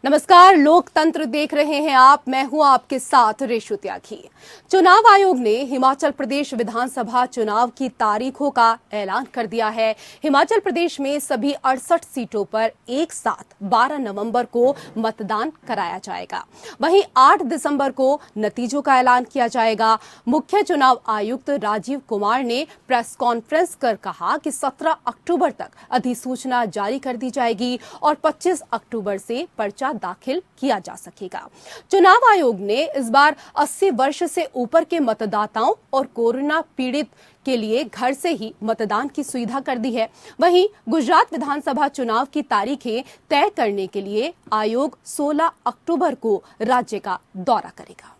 नमस्कार, लोकतंत्र देख रहे हैं आप। मैं हूं आपके साथ रेशु त्यागी। चुनाव आयोग ने हिमाचल प्रदेश विधानसभा चुनाव की तारीखों का ऐलान कर दिया है। हिमाचल प्रदेश में सभी 68 सीटों पर एक साथ 12 नवंबर को मतदान कराया जाएगा। वहीं 8 दिसंबर को नतीजों का ऐलान किया जाएगा। मुख्य चुनाव आयुक्त राजीव कुमार ने प्रेस कॉन्फ्रेंस कर कहा कि 17 अक्टूबर तक अधिसूचना जारी कर दी जाएगी और 25 अक्टूबर से पर्चा दाखिल किया जा सकेगा। चुनाव आयोग ने इस बार 80 वर्ष से ऊपर के मतदाताओं और कोरोना पीड़ित के लिए घर से ही मतदान की सुविधा कर दी है। वहीं गुजरात विधानसभा चुनाव की तारीखें तय करने के लिए आयोग 16 अक्टूबर को राज्य का दौरा करेगा।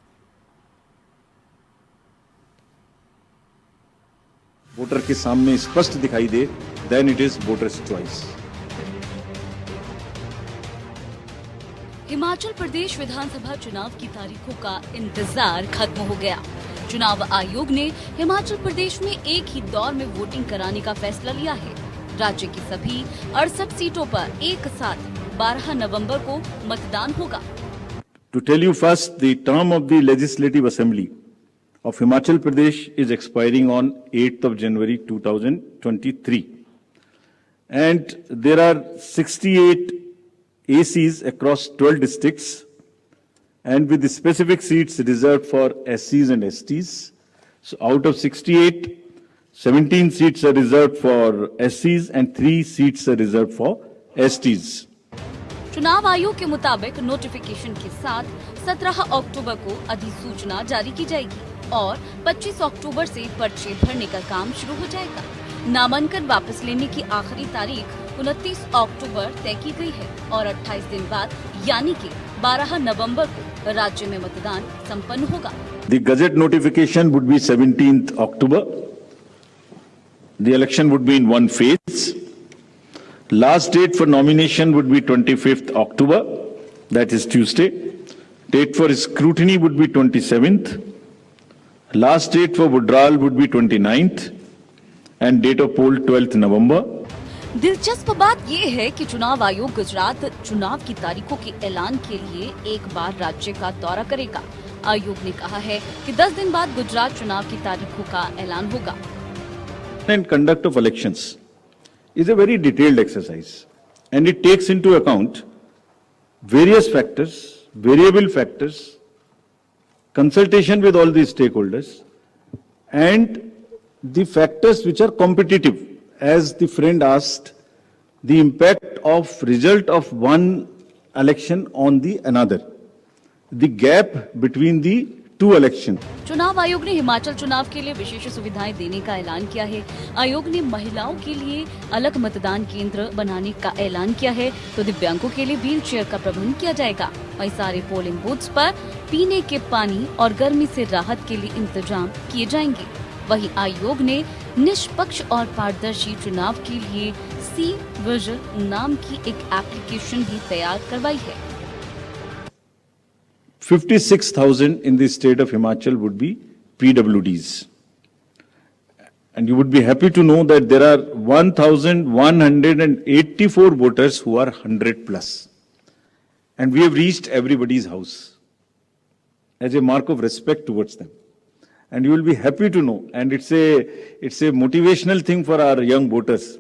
वोटर के सामने स्पष्ट दिखाई दे, then it is voters choice. Himachal Pradesh विधानसभा चुनाव की तारीखों का इंतजार खत्म हो गया। चुनाव आयोग ने हिमाचल प्रदेश में एक ही दौर में वोटिंग कराने का फैसला लिया है। राज्य की सभी 68 सीटों पर एक साथ 12 नवंबर को मतदान होगा। To tell you first, the term of the Legislative Assembly of Himachal Pradesh is expiring on 8th of January 2023. And there are 68 ACs across 12 districts and with the specific seats reserved for SCs and STs. So out of 68, 17 seats are reserved for SCs and 3 seats are reserved for STs. चुनाव आयोग के मुताबिक notification के साथ 17 अक्टूबर को अधिसूचना जारी की जाएगी और 25 अक्टूबर से पर्चे भरने का काम शुरू हो जाएगा। नामांकन वापस लेने की आखिरी तारीख 29 अक्टूबर तय की गई है और 28 दिन बाद यानी कि 12 नवंबर को राज्य में मतदान संपन्न होगा। The Gazette notification would be 17th October. The election would be in one phase. Last date for nomination would be 25th October, that is Tuesday. Date for scrutiny would be 27th. Last date for withdrawal would be 29th. And date of poll 12th November. दिलचस्प बात ये है कि चुनाव आयोग गुजरात चुनाव की तारीखों के ऐलान के लिए एक बार राज्य का दौरा करेगा। आयोग ने कहा है कि 10 दिन बाद गुजरात चुनाव की तारीखों का ऐलान होगा। And conduct of elections is a very detailed exercise and it takes into account various factors, variable factors, consultation with all the stakeholders and the factors which are competitive. As the friend asked, the impact of result of one election on the another, the gap between the two elections. चुनाव आयोग ने हिमाचल चुनाव के लिए विशेष सुविधाएं देने का ऐलान किया है। आयोग ने महिलाओं के लिए अलग मतदान केंद्र बनाने का ऐलान किया है, तो दिव्यांगों के लिए व्हील चेयर का प्रबंध किया जाएगा। वहीं सारे पोलिंग बूथ्स पर पीने के पानी और गर्मी से राहत के लिए इंतजाम किए जाएंगे। वहीं आयोग ने निष्पक्ष और पारदर्शी चुनाव के लिए सी विजिल नाम की एक एप्लीकेशन भी तैयार करवाई है। 56,000 in the state of Himachal would be PWDs. And you would be happy to know that there are 1,184 voters who are 100 plus. And we have reached everybody's house as a mark of respect towards them. And you will be happy to know, and it's a motivational thing for our young voters.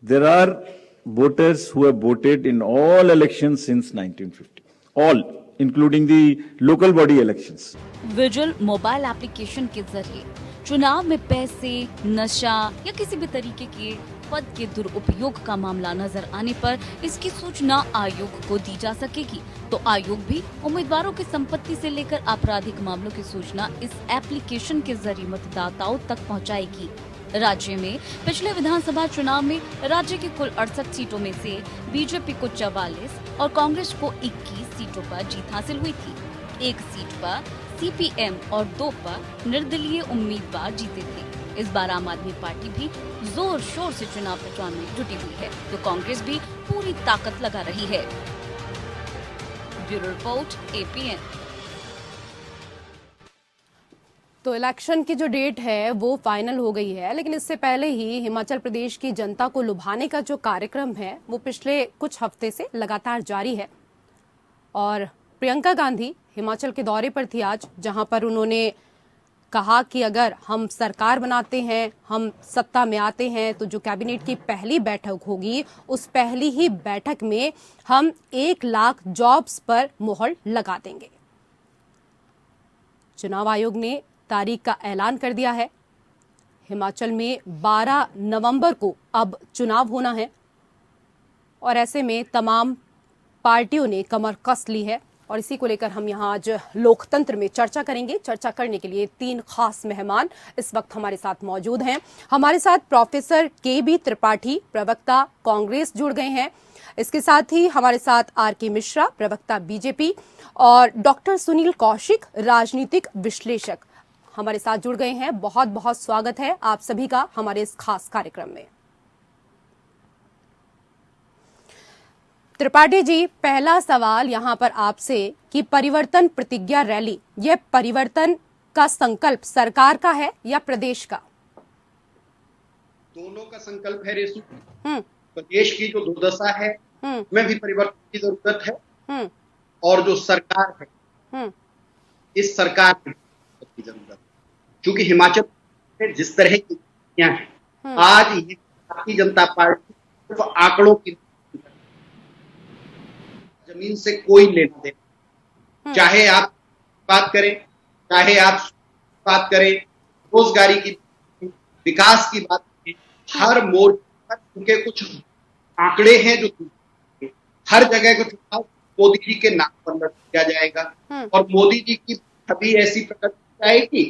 There are voters who have voted in all elections since 1950. All, including the local body elections. Vigil mobile application के जरिए चुनाव में पैसे, नशा या किसी भी तरीके के पद के दुरुपयोग का मामला नजर आने पर इसकी सूचना आयोग को दी जा सकेगी। तो आयोग भी उम्मीदवारों की संपत्ति से लेकर आपराधिक मामलों की सूचना इस एप्लीकेशन के जरिए मतदाताओं तक पहुंचाएगी। राज्य में पिछले विधानसभा चुनाव में राज्य की कुल 68 सीटों में से बीजेपी को 44 और कांग्रेस को 21 सीटों पर जीत हासिल हुई थी। एक सीट पर सीपीएम और 2 पर निर्दलीय उम्मीदवार जीते थे। इस बार आम आदमी पार्टी भी जोर शोर से चुनाव प्रचार में जुटी हुई है, तो कांग्रेस भी पूरी ताकत लगा रही है। Bureau report, APN. तो इलेक्शन की जो डेट है वो फाइनल हो गई है, लेकिन इससे पहले ही हिमाचल प्रदेश की जनता को लुभाने का जो कार्यक्रम है वो पिछले कुछ हफ्ते से लगातार जारी है। और प्रियंका गांधी हिमाचल के दौरे पर थी आज, जहां पर उन्होंने कहा कि अगर हम सरकार बनाते हैं, हम सत्ता में आते हैं, तो जो कैबिनेट की पहली बैठक होगी उस पहली ही बैठक में हम 1 लाख जॉब्स पर मुहर लगा देंगे। चुनाव आयोग ने तारीख का ऐलान कर दिया है। हिमाचल में 12 नवंबर को अब चुनाव होना है और ऐसे में तमाम पार्टियों ने कमर कस ली है और इसी को लेकर हम यहाँ आज लोकतंत्र में चर्चा करेंगे। चर्चा करने के लिए 3 खास मेहमान इस वक्त हमारे साथ मौजूद हैं। हमारे साथ प्रोफेसर के.बी. त्रिपाठी, प्रवक्ता कांग्रेस, जुड़ गए हैं। इसके साथ ही हमारे साथ आर.के. मिश्रा, प्रवक्ता बीजेपी, और डॉक्टर सुनील कौशिक, राजनीतिक विश्लेषक, हमारे साथ जुड़ गए हैं। बहुत बहुत स्वागत है आप सभी का हमारे इस खास कार्यक्रम में। त्रिपाठी जी, पहला सवाल यहां पर आपसे कि परिवर्तन प्रतिज्ञा रैली, यह परिवर्तन का संकल्प सरकार का है या प्रदेश का? दोनों का संकल्प है रेशु। प्रदेश की जो दुर्दशा है में भी परिवर्तन की जरूरत है और जो सरकार है इस सरकार की जरूरत है, क्योंकि हिमाचल में जिस तरह की स्थितियां हैं आज ये भारतीय जनता पार्टी सिर्फ आंकड़ों की जमीन से कोई लेना देना, चाहे आप बात करें, चाहे आप बात करें, रोजगारी की, विकास की बात करें, हर मोर्चे पर उनके कुछ आंकड़े हैं जो हर जगह को चुनाव मोदी जी के नाम पर लड़ दिया जाएगा और मोदी जी की छवि ऐसी प्रकट हो जाएगी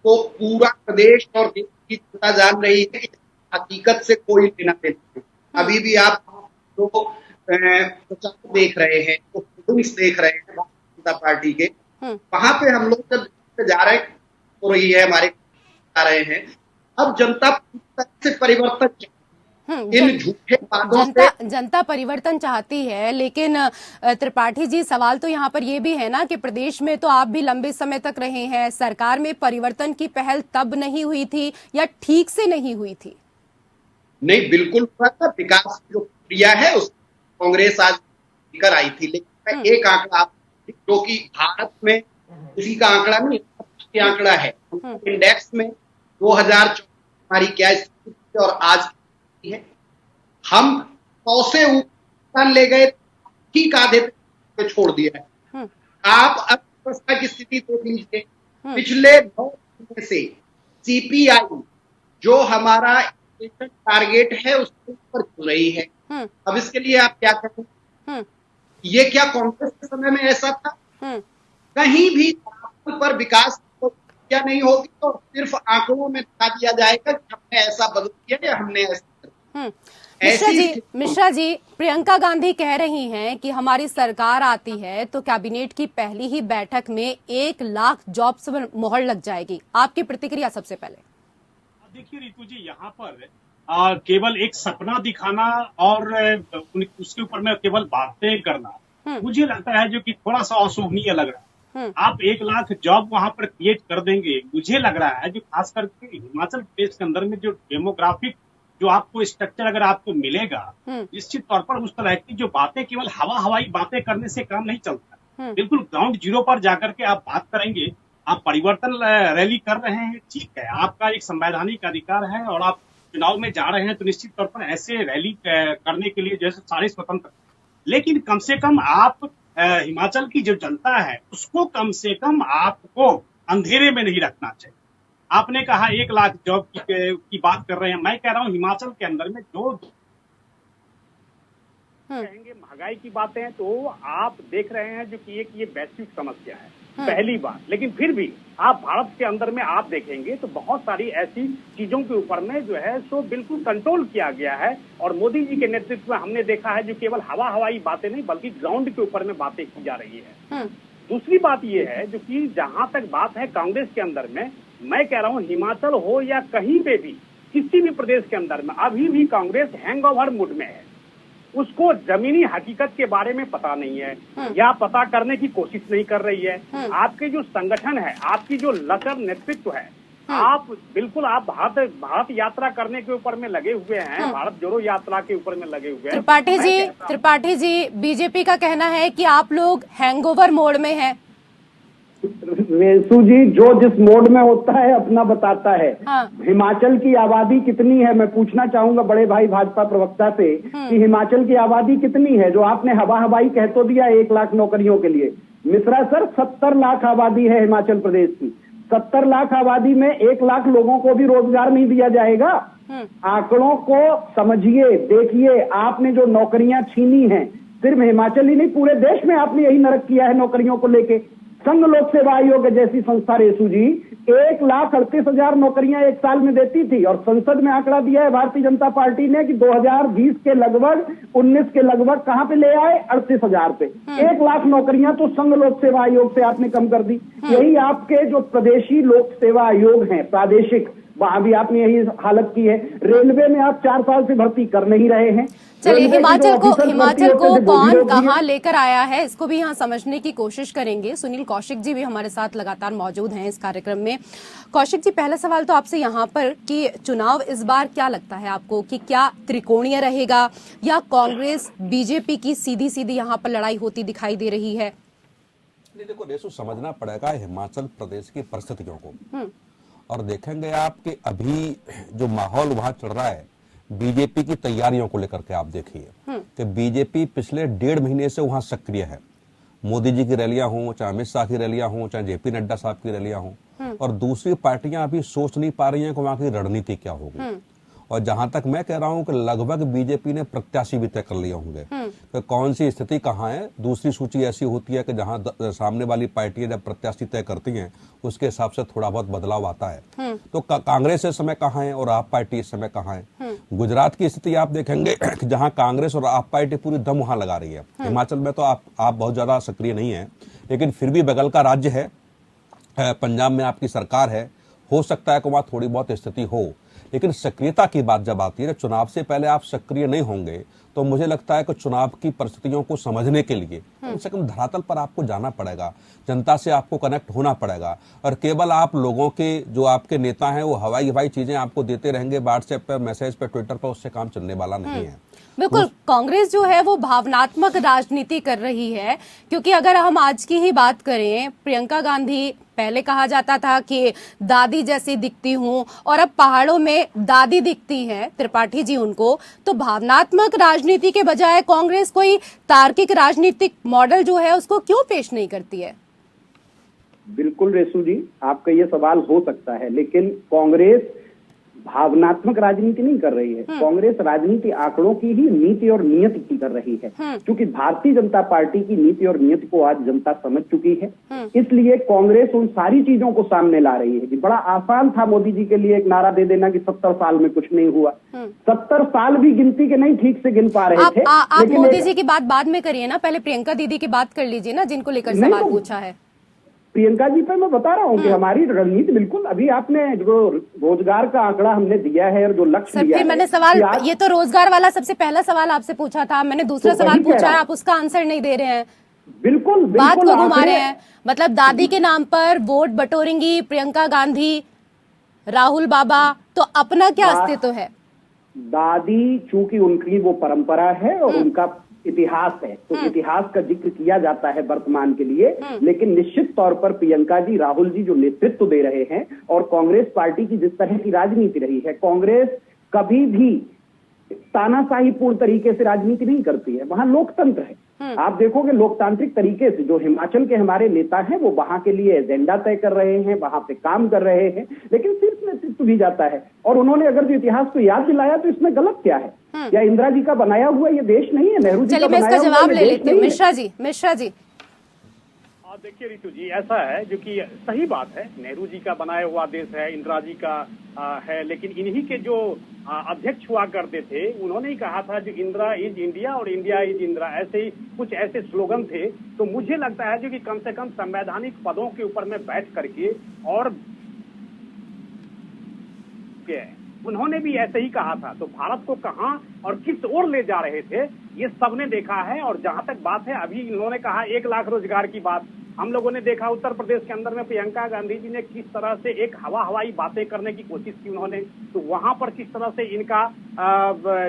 तो पूरा प्रदेश और देश की जनता जान रही है कि हकीकत से कोई लेना देना। अभी भी आप जो प्रचार देख रहे हैं, तो फिल्म्स देख रहे हैं भारतीय जनता पार्टी के, वहां पे हम लोग जब जा रहे हो रही है, हमारे आ रहे हैं, अब जनता पूरी तरह से परिवर्तन इन झूठे बातों से जनता परिवर्तन चाहती है। लेकिन त्रिपाठी जी, सवाल तो यहाँ पर ये भी है ना कि प्रदेश में तो आप भी लंबे समय तक रहे हैं, सरकार में परिवर्तन की पहल तब नहीं हुई थी या ठीक से नहीं हुई थी? नहीं, बिल्कुल विकास की जो प्रक्रिया है उस कांग्रेस आज लेकर आई थी, लेकिन एक आंकड़ा जो कि भारत में किसी का आंकड़ा नहीं, आंकड़ा है इंडेक्स में 2014 हमारी क्या स्थिति थी और आज है। हम 100 से ऊपर ले गए, ठीक आधे पे छोड़ दिया है। आप अर्थव्यवस्था की स्थिति देख लीजिए, पिछले 9 महीने से सीपीआई जो हमारा टारगेट है उसके ऊपर चल रही है। अब इसके लिए आप क्या करें? ये क्या कांग्रेस के समय में ऐसा था? कहीं भी पर विकास क्या नहीं होगी तो सिर्फ आंकड़ों में दिखा दिया जाएगा कि हमने ऐसा बदल किया या हमने ऐसा। मिश्रा जी, प्रियंका गांधी कह रही हैं कि हमारी सरकार आती है तो कैबिनेट की पहली ही बैठक में 1 लाख जॉब्स पर मुहर लग जाएगी। आपकी प्रतिक्रिया सबसे पहले। देखिए रितु जी, यहाँ पर केवल एक सपना दिखाना और उसके ऊपर में केवल बातें करना मुझे लगता है जो कि थोड़ा सा अशोभनीय लग रहा है। आप 1 लाख जॉब वहां पर क्रिएट कर देंगे, मुझे लग रहा है जो खास करके हिमाचल प्रदेश के अंदर में जो डेमोग्राफिक जो आपको स्ट्रक्चर अगर आपको मिलेगा, निश्चित तौर पर उस तरह की जो बातें केवल हवाई बातें करने से काम नहीं चलता। बिल्कुल ग्राउंड जीरो पर जाकर के आप बात करेंगे। आप परिवर्तन रैली कर रहे हैं, ठीक है, आपका एक संवैधानिक अधिकार है और आप चुनाव में जा रहे हैं तो निश्चित तौर पर ऐसे रैली करने के लिए जैसे सारे स्वतंत्र, लेकिन कम से कम आप हिमाचल की जो जनता है उसको कम से कम आपको अंधेरे में नहीं रखना चाहिए। आपने कहा 1 लाख जॉब की बात कर रहे हैं, मैं कह रहा हूं हिमाचल के अंदर में जो कहेंगे महंगाई की बातें, तो आप देख रहे हैं जो कि ये वैश्विक समस्या है पहली बात, लेकिन फिर भी आप भारत के अंदर में आप देखेंगे तो बहुत सारी ऐसी चीजों के ऊपर में जो है सो बिल्कुल कंट्रोल किया गया है और मोदी जी के नेतृत्व में हमने देखा है जो केवल हवाई बातें नहीं बल्कि ग्राउंड के ऊपर में बातें की जा रही है। दूसरी बात यह है जो कि जहां तक बात है कांग्रेस के अंदर में, मैं कह रहा हूं हिमाचल हो या कहीं पे भी किसी भी प्रदेश के अंदर में अभी भी कांग्रेस हैंगओवर मूड में है। उसको जमीनी हकीकत के बारे में पता नहीं है या पता करने की कोशिश नहीं कर रही है। आपके जो संगठन है, आपकी जो लचर नेतृत्व है, आप बिल्कुल आप भारत यात्रा करने के ऊपर में लगे हुए हैं, भारत जोड़ो यात्रा के ऊपर में लगे हुए हैं। त्रिपाठी जी, बीजेपी का कहना है कि आप लोग हैंगओवर मोड में हैं। रेसू जी, जो जिस मोड में होता है अपना बताता है। हाँ। हिमाचल की आबादी कितनी है, मैं पूछना चाहूंगा बड़े भाई भाजपा प्रवक्ता से कि हिमाचल की आबादी कितनी है, जो आपने हवाई कह तो दिया 1 लाख नौकरियों के लिए। मिश्रा सर, 70 लाख आबादी है हिमाचल प्रदेश की। 70 लाख आबादी में 1 लाख लोगों को भी रोजगार नहीं दिया जाएगा। आंकड़ों को समझिए, देखिए, आपने जो नौकरियां छीनी हैं, सिर्फ हिमाचल ही नहीं पूरे देश में आपने यही नरक किया है नौकरियों को लेके। संघ लोक सेवा आयोग जैसी संस्था रेसू जी 1,38,000 नौकरियां 1 साल में देती थी, और संसद में आंकड़ा दिया है भारतीय जनता पार्टी ने कि 2020 के लगभग 19 के लगभग कहां पे ले आए, 38,000 पे। 1 लाख नौकरियां तो संघ लोक सेवा आयोग से आपने कम कर दी। यही आपके जो प्रदेशी लोक सेवा आयोग हैं, प्रादेशिक, वहां भी आपने यही हालत की है। रेलवे में आप 4 साल से भर्ती कर नहीं रहे हैं। चलिए, हिमाचल को कौन कहां लेकर आया है, इसको भी यहाँ समझने की कोशिश करेंगे। सुनील कौशिक जी भी हमारे साथ लगातार मौजूद हैं इस कार्यक्रम में। कौशिक जी, पहला सवाल तो आपसे यहाँ पर कि चुनाव इस बार क्या लगता है आपको कि क्या त्रिकोणीय रहेगा या कांग्रेस बीजेपी की सीधी सीधी यहाँ पर लड़ाई होती दिखाई दे रही है? देखो रेसू, समझना पड़ेगा हिमाचल प्रदेश की परिस्थितियों को, और देखेंगे आप कि अभी जो माहौल वहां चल रहा है बीजेपी की तैयारियों को लेकर के, आप देखिए कि बीजेपी पिछले 1.5 महीने से वहां सक्रिय है। मोदी जी की रैलियां हों, चाहे अमित शाह की रैलियां हों, चाहे जेपी नड्डा साहब की रैलियां हों, और दूसरी पार्टियां अभी सोच नहीं पा रही हैं कि वहां की रणनीति क्या होगी। और जहां तक मैं कह रहा हूं कि लगभग बीजेपी ने प्रत्याशी भी तय कर लिए होंगे कि कौन सी स्थिति कहां है। दूसरी सूची ऐसी होती है कि जहां सामने वाली पार्टियां जब प्रत्याशी तय करती हैं उसके हिसाब से थोड़ा बहुत बदलाव आता है। तो कांग्रेस इस समय कहां है और आप पार्टी इस समय कहां है। गुजरात की स्थिति आप देखेंगे जहां कांग्रेस और आप पार्टी पूरी दम वहां लगा रही है। हिमाचल में तो आप बहुत ज्यादा सक्रिय नहीं है, लेकिन फिर भी बगल का राज्य है, पंजाब में आपकी सरकार है, हो सकता है कि वहां थोड़ी बहुत स्थिति हो। लेकिन सक्रियता की बात जब आती है, चुनाव से पहले आप सक्रिय नहीं होंगे, तो मुझे लगता है कि चुनाव की परिस्थितियों को समझने के लिए कम से कम धरातल पर आपको जाना पड़ेगा, जनता से आपको कनेक्ट होना पड़ेगा। और केवल आप लोगों के जो आपके नेता हैं वो हवाई चीजें आपको देते रहेंगे व्हाट्सएप पर, मैसेज पर, ट्विटर पर, उससे काम चलने वाला नहीं है। बिल्कुल, कांग्रेस जो है वो भावनात्मक राजनीति कर रही है, क्योंकि अगर हम आज की ही बात करें, प्रियंका गांधी पहले कहा जाता था कि दादी जैसी दिखती हूं, और अब पहाड़ों में दादी दिखती हैं त्रिपाठी जी उनको। तो भावनात्मक राजनीति के बजाय कांग्रेस कोई तार्किक राजनीतिक मॉडल जो है उसको क्यों पेश नहीं करती है? बिल्कुल रेसू जी, आपका ये सवाल हो सकता है, लेकिन कांग्रेस भावनात्मक राजनीति नहीं कर रही है। कांग्रेस राजनीति आंकड़ों की ही नीति और नियत की कर रही है, क्योंकि भारतीय जनता पार्टी की नीति और नियत को आज जनता समझ चुकी है। इसलिए कांग्रेस उन सारी चीजों को सामने ला रही है। कि बड़ा आसान था मोदी जी के लिए एक नारा दे देना कि 70 साल में कुछ नहीं हुआ। 70 साल भी गिनती के नहीं ठीक से गिन पा रहे थे। आप मोदी जी की बात बाद में करिए ना, पहले प्रियंका दीदी की बात कर लीजिए ना, जिनको लेकर सवाल पूछा है। प्रियंका जी पे मैं बता रहा हूँ कि हमारी रणनीति बिल्कुल, अभी आपने जो रोजगार का आंकड़ा हमने दिया है और जो लक्ष्य दिया है, मैंने सवाल, ये तो रोजगार वाला सबसे पहला सवाल आपसे पूछा था, मैंने दूसरा सवाल पूछा है, आप उसका आंसर नहीं दे रहे हैं। बिल्कुल बात को घुमा रहे हैं। मतलब दादी के नाम पर वोट बटोरेंगी प्रियंका गांधी, राहुल बाबा, तो अपना क्या अस्तित्व है? दादी चूंकि उनकी वो परंपरा है और उनका इतिहास है, तो इतिहास का जिक्र किया जाता है वर्तमान के लिए। लेकिन निश्चित तौर पर प्रियंका जी, राहुल जी जो नेतृत्व दे रहे हैं, और कांग्रेस पार्टी की जिस तरह की राजनीति रही है, कांग्रेस कभी भी तानाशाही पूर्ण तरीके से राजनीति नहीं करती है। वहां लोकतंत्र है। आप देखोगे लोकतांत्रिक तरीके से जो हिमाचल के हमारे नेता हैं वो वहां के लिए एजेंडा तय कर रहे हैं, वहां पे काम कर रहे हैं, लेकिन सिर्फ नेतृत्व भी जाता है। और उन्होंने अगर जो इतिहास को याद दिलाया तो इसमें गलत क्या है? या इंदिरा जी का बनाया हुआ ये देश नहीं है, नेहरू जी का बनाया हुआ जवाब ले लेते हैं। मिश्रा जी देखिए रितु जी, ऐसा है जो कि सही बात है, नेहरू जी का बनाया हुआ देश है, इंदिरा जी का है, लेकिन इन्हीं के जो अध्यक्ष हुआ करते थे उन्होंने ही कहा था जो इंदिरा इज इंडिया और इंडिया इज इंदिरा, ऐसे ही कुछ ऐसे स्लोगन थे। तो मुझे लगता है जो कि कम से कम संवैधानिक पदों के ऊपर में बैठ करके, और उन्होंने भी ऐसे ही कहा था। तो भारत को कहां और किस ओर ले जा रहे थे ये सबने देखा है। और जहां तक बात है, अभी इन्होंने कहा 1 लाख रोजगार की बात, हम लोगों ने देखा उत्तर प्रदेश के अंदर में प्रियंका गांधी जी ने किस तरह से एक हवाई बातें करने की कोशिश की उन्होंने, तो वहां पर किस तरह से इनका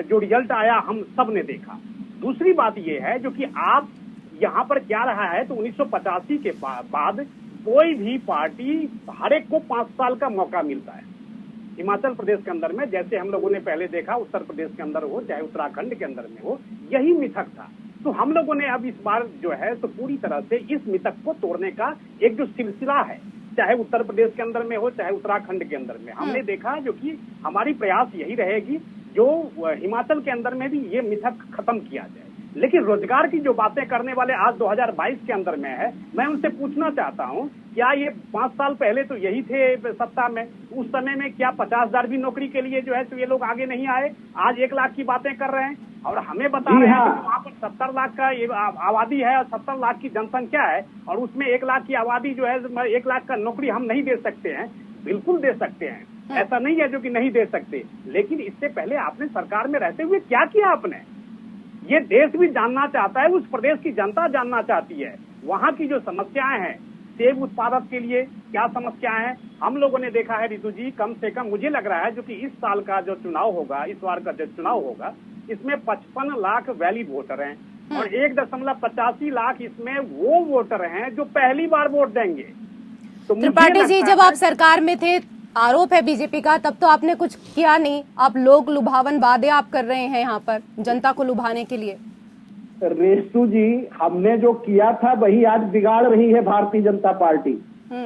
जो रिजल्ट आया हम सब ने देखा। दूसरी बात यह है जो कि आप यहाँ पर क्या रहा है, तो 1985 के बाद कोई भी पार्टी हर एक को 5 साल का मौका मिलता है। हिमाचल प्रदेश के अंदर में जैसे हम लोगों ने पहले देखा, उत्तर प्रदेश के अंदर हो चाहे उत्तराखंड के अंदर में हो, यही मिथक था। तो हम लोगों ने अब इस बार जो है तो पूरी तरह से इस मिथक को तोड़ने का एक जो सिलसिला है, चाहे उत्तर प्रदेश के अंदर में हो चाहे उत्तराखंड के अंदर में, हमने देखा जो कि हमारी प्रयास यही रहेगी जो हिमाचल के अंदर में भी ये मिथक खत्म किया जाए। लेकिन रोजगार की जो बातें करने वाले आज 2022 के अंदर में है, मैं उनसे पूछना चाहता हूं, क्या ये 5 साल पहले तो यही थे सत्ता में, उस समय में क्या 50,000 भी नौकरी के लिए जो है तो ये लोग आगे नहीं आए? आज 1 लाख की बातें कर रहे हैं और हमें बता रहे हैं कि वहाँ पर 70 लाख का आबादी है और 70 लाख की जनसंख्या है और उसमें 1 लाख की आबादी जो है 1 लाख का नौकरी हम नहीं दे सकते हैं। बिल्कुल दे सकते हैं, ऐसा नहीं है जो कि नहीं दे सकते, लेकिन इससे पहले आपने सरकार में रहते हुए क्या किया आपने? ये देश भी जानना चाहता है, उस प्रदेश की जनता जानना चाहती है वहाँ की जो समस्याएं हैं। सेब उत्पादक के लिए क्या समस्याएं हैं हम लोगों ने देखा है ऋतु जी। कम से कम मुझे लग रहा है जो कि इस साल का जो चुनाव होगा, इस बार का जो चुनाव होगा, इसमें 55 लाख वैलिड वोटर हैं और 1.85 लाख इसमें वो वोटर हैं जो पहली बार वोट देंगे। तो त्रिपाठी जी, जब आप सरकार में थे, आरोप है बीजेपी का, तब तो आपने कुछ किया नहीं, आप लोग लुभावन वादे आप कर रहे हैं यहाँ पर जनता को लुभाने के लिए। रेशु जी, हमने जो किया था वही आज बिगाड़ रही है भारतीय जनता पार्टी।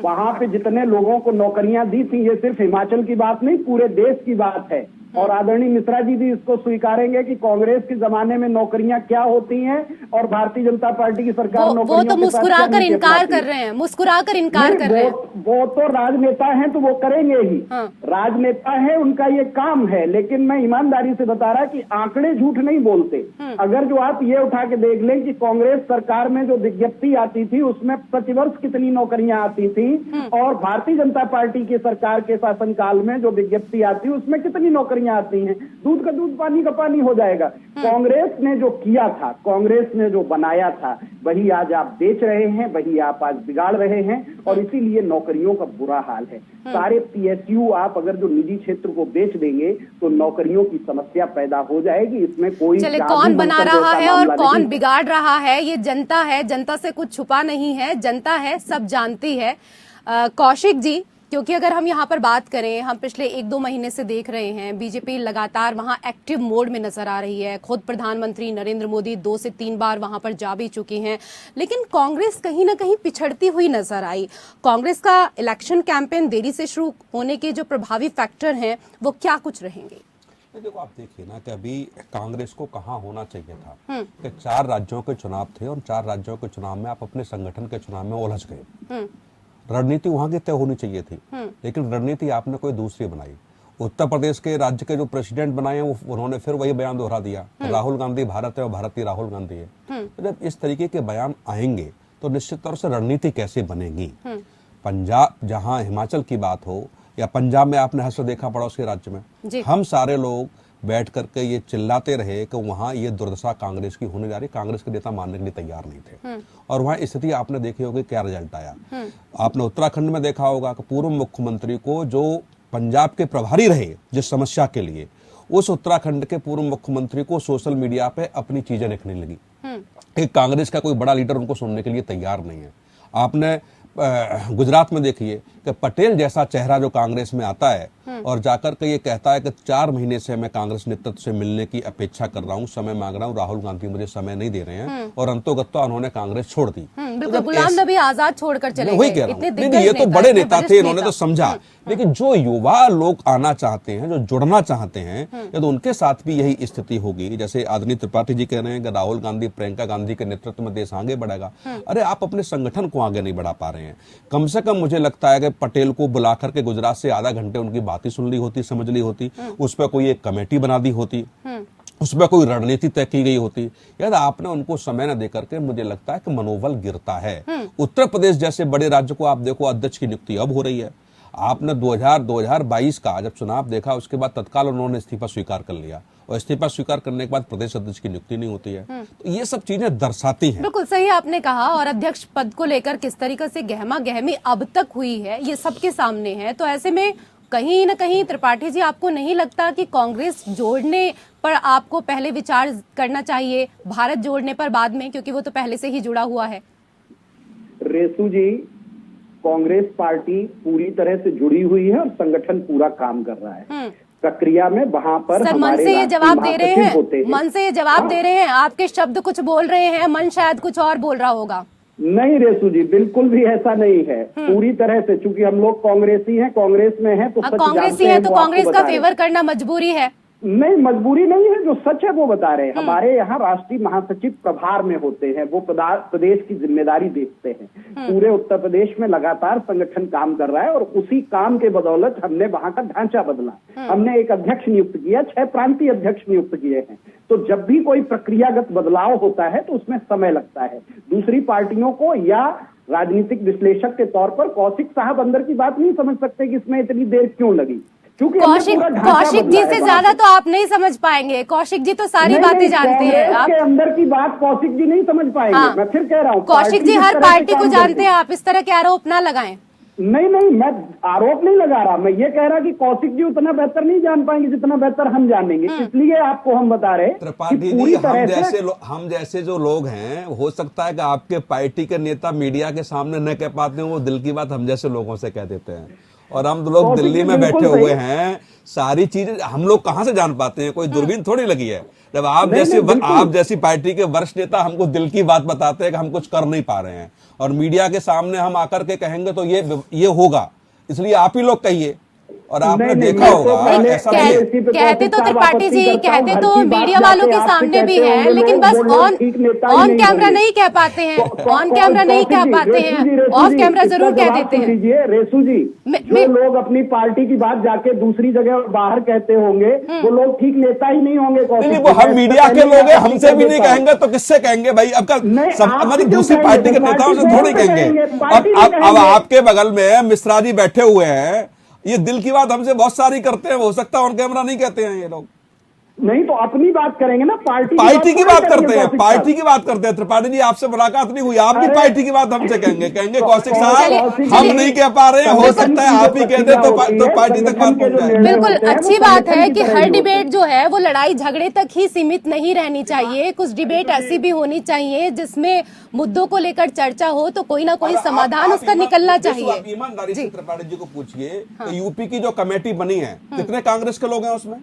वहां पे जितने लोगों को नौकरियां दी थी, ये सिर्फ हिमाचल की बात नहीं, पूरे देश की बात है। और आदरणीय मिश्रा जी भी इसको स्वीकारेंगे कि कांग्रेस के जमाने में नौकरियां क्या होती हैं और भारतीय जनता पार्टी की सरकार वो तो मुस्कुरा कर इनकार कर रहे हैं, मुस्कुरा कर इनकार कर रहे हैं। वो तो राजनेता हैं तो वो करेंगे ही, राजनेता है, उनका ये काम है। लेकिन मैं ईमानदारी से बता रहा कि आंकड़े झूठ नहीं बोलते। अगर जो आप ये उठा के देख लें कि कांग्रेस सरकार में जो विज्ञप्ति आती थी उसमें प्रतिवर्ष कितनी नौकरियां आती थी और भारतीय जनता पार्टी की सरकार के शासनकाल में जो विज्ञप्ति आती उसमें कितनी नौकरियां आती हैं, दूध का दूध पानी का पानी हो जाएगा। कांग्रेस ने जो किया था, कांग्रेस ने जो बनाया था, वही आज आप बेच रहे हैं, वही आप आज बिगाड़ रहे हैं और इसीलिए नौकरियों का बुरा हाल है। सारे पीएसयू आप अगर जो निजी क्षेत्र को बेच देंगे तो नौकरियों की समस्या पैदा हो जाएगी। इसमें कोई चले कौन बना रहा है और कौन बिगाड़ रहा है, ये जनता है, जनता से कुछ छुपा नहीं है, जनता है, सब जानती है। कौशिक जी, क्योंकि अगर हम यहाँ पर बात करें, हम पिछले 1-2 महीने से देख रहे हैं बीजेपी लगातार वहाँ एक्टिव मोड में नजर आ रही है। खुद प्रधानमंत्री नरेंद्र मोदी 2 से 3 बार वहाँ पर जा भी चुके हैं, लेकिन कांग्रेस कहीं ना कहीं पिछड़ती हुई नजर आई। कांग्रेस का इलेक्शन कैंपेन देरी से शुरू होने के जो प्रभावी फैक्टर हैं वो क्या कुछ रहेंगे? देखो, आप देखिए ना कि अभी कांग्रेस को कहाँ होना चाहिए था कि 4 राज्यों के चुनाव थे और 4 राज्यों के चुनाव में आप अपने संगठन के चुनाव में उलझ गए। रणनीति वहां की तय होनी चाहिए थी, लेकिन रणनीति आपने कोई दूसरी बनाई। उत्तर प्रदेश के राज्य के जो प्रेसिडेंट बनाए हैं उन्होंने फिर वही बयान दोहरा दिया, राहुल गांधी भारत है और भारत ही राहुल गांधी है। तो जब इस तरीके के बयान आएंगे तो निश्चित तौर से रणनीति कैसे बनेगी? पंजाब, जहां हिमाचल की बात हो या पंजाब में आपने हश्र देखा पड़ोस के राज्य में, हम सारे लोग बैठ करके ये चिल्लाते रहे कि वहां ये दुर्दशा कांग्रेस की होने जा रही, कांग्रेस के नेता मानने के लिए तैयार नहीं थे और वहां स्थिति आपने देखी होगी क्या रिजल्ट आया। आपने उत्तराखंड में देखा होगा कि पूर्व मुख्यमंत्री को जो पंजाब के प्रभारी रहे जिस समस्या के लिए, उस उत्तराखंड के पूर्व मुख्यमंत्री को सोशल मीडिया पे अपनी चीजें लिखने लगी। एक कांग्रेस का कोई बड़ा लीडर उनको सुनने के लिए तैयार नहीं है। आपने गुजरात में देखिए कि पटेल जैसा चेहरा जो कांग्रेस में आता है और जाकर के ये कहता है कि 4 महीने से मैं कांग्रेस नेतृत्व से मिलने की अपेक्षा कर रहा हूँ, समय मांग रहा हूँ, राहुल गांधी मुझे समय नहीं दे रहे हैं और अंतोगत्वा उन्होंने कांग्रेस छोड़ दी। बिल्कुल, गुलाम नबी आजाद छोड़कर चले वही कह रहा हूँ, ये तो बड़े नेता थे, इन्होंने तो समझा। लेकिन जो युवा लोग आना चाहते हैं, जो जुड़ना चाहते हैं, यदि उनके साथ भी यही स्थिति होगी, जैसे आदरणीय त्रिपाठी जी कह रहे हैं कि राहुल गांधी, प्रियंका गांधी के नेतृत्व में देश आगे बढ़ेगा। अरे आप अपने संगठन को आगे नहीं बढ़ा पा रहे हैं। कम से कम मुझे लगता है कि पटेल को बुलाकर के गुजरात से आधा घंटे उनकी बातें सुन ली होती, समझ ली होती, उस पर कोई एक कमेटी बना दी होती, उसमें कोई रणनीति तय की गई होती। यदि आपने उनको समय न देकर के, मुझे लगता है कि मनोबल गिरता है। उत्तर प्रदेश जैसे बड़े राज्य को आप देखो, अध्यक्ष की नियुक्ति अब हो रही है। आपने 2022 का जब चुनाव देखा, उसके बाद तत्काल उन्होंने इस्तीफा स्वीकार कर लिया और इस्तीफा स्वीकार करने के बाद प्रदेश अध्यक्ष की नियुक्ति नहीं होती है। तो ये सब चीजें दर्शाती हैं। बिल्कुल सही आपने कहा। और अध्यक्ष पद को लेकर किस तरीके से गहमा गहमी अब तक हुई है ये सबके सामने है। तो ऐसे में कहीं न कहीं त्रिपाठी जी, आपको नहीं लगता कि कांग्रेस जोड़ने पर आपको पहले विचार करना चाहिए, भारत जोड़ने पर बाद में, क्योंकि वो तो पहले से ही जुड़ा हुआ है? रेसू जी, कांग्रेस पार्टी पूरी तरह से जुड़ी हुई है और संगठन पूरा काम कर रहा है प्रक्रिया में। वहां पर सर, मन हमारे से ये जवाब दे रहे होते हैं, मन से ये जवाब दे रहे हैं, आपके शब्द कुछ बोल रहे हैं, मन शायद कुछ और बोल रहा होगा। नहीं रेसू जी, बिल्कुल भी ऐसा नहीं है। पूरी तरह से, चूंकि हम लोग कांग्रेसी हैं, कांग्रेस में हैं, तो सच कांग्रेसी है तो कांग्रेस का फेवर करना मजबूरी है? नहीं, मजबूरी नहीं है, जो सच है वो बता रहे हैं। हमारे यहाँ राष्ट्रीय महासचिव प्रभार में होते हैं, वो प्रदेश की जिम्मेदारी देखते हैं। पूरे उत्तर प्रदेश में लगातार संगठन काम कर रहा है और उसी काम के बदौलत हमने वहां का ढांचा बदला। हमने एक अध्यक्ष नियुक्त किया, 6 प्रांतीय अध्यक्ष नियुक्त किए हैं। तो जब भी कोई प्रक्रियागत बदलाव होता है तो उसमें समय लगता है। दूसरी पार्टियों को या राजनीतिक विश्लेषक के तौर पर कौशिक साहब अंदर की बात नहीं समझ सकते कि इसमें इतनी देर क्यों लगी, क्योंकि कौशिक जी से ज्यादा तो आप नहीं समझ पाएंगे। कौशिक जी तो सारी बातें जानते हैं। आपके अंदर की बात कौशिक जी नहीं समझ पाएंगे। हाँ। मैं फिर कह रहा हूँ, कौशिक जी हर पार्टी को जानते हैं, आप इस तरह के आरोप ना लगाएं। नहीं, मैं आरोप नहीं लगा रहा, मैं ये कह रहा कि कौशिक जी उतना बेहतर नहीं जान पाएंगे जितना बेहतर हम जानेंगे। इसलिए आपको हम बता रहे त्रिपाठी जी, हम जैसे जो लोग हैं, हो सकता है कि आपके पार्टी के नेता मीडिया के सामने न कह पाते हैं, वो दिल की बात हम जैसे लोगों से कह देते हैं। और हम लोग दिल्ली में बैठे हुए हैं, सारी चीजें हम लोग कहां से जान पाते हैं? कोई दूरबीन थोड़ी लगी है। जब आप जैसी पार्टी के वरिष्ठ नेता हमको दिल की बात बताते हैं कि हम कुछ कर नहीं पा रहे हैं, और मीडिया के सामने हम आकर के कहेंगे तो ये होगा, इसलिए आप ही लोग कहिए। और आपने देखा होगा, ऐसा कहते तो त्रिपाठी जी, कहते तो मीडिया वालों के सामने भी है, लेकिन बस ऑन कैमरा नहीं कह पाते हैं, ऑन कैमरा नहीं कह पाते हैं, ऑफ कैमरा जरूर कह देते हैं। रेसू जी, जो लोग अपनी पार्टी की बात जाके दूसरी जगह बाहर कहते होंगे, वो लोग ठीक नेता ही नहीं होंगे। वो हम मीडिया के लोग हैं, हमसे भी नहीं कहेंगे तो किससे कहेंगे भाई? हमारी दूसरी पार्टी के नेताओं से थोड़ी कहेंगे। अब आपके बगल में मिश्रा जी बैठे हुए हैं, ये दिल की बात हमसे बहुत सारी करते हैं, हो सकता है ऑन कैमरा नहीं कहते हैं ये लोग। नहीं तो अपनी बात करेंगे ना, पार्टी की बात करते हैं, पार्टी की बात करते हैं। त्रिपाठी जी, आपसे मुलाकात नहीं हुई, आप भी पार्टी की बात हमसे कहेंगे कौशिक साहब हम नहीं कह पा रहे हैं, हो सकता है आप ही कह दें तो पार्टी तक बात पहुंच जाए। बिल्कुल अच्छी बात है कि हर डिबेट जो है वो लड़ाई झगड़े तक ही सीमित नहीं रहनी चाहिए। कुछ डिबेट ऐसी भी होनी चाहिए जिसमें मुद्दों को लेकर चर्चा हो, तो कोई ना कोई समाधान उसका निकलना चाहिए। ईमानदारी से त्रिपाठी जी को पूछिए, यूपी की जो कमेटी बनी है, कितने कांग्रेस के लोग हैं उसमें?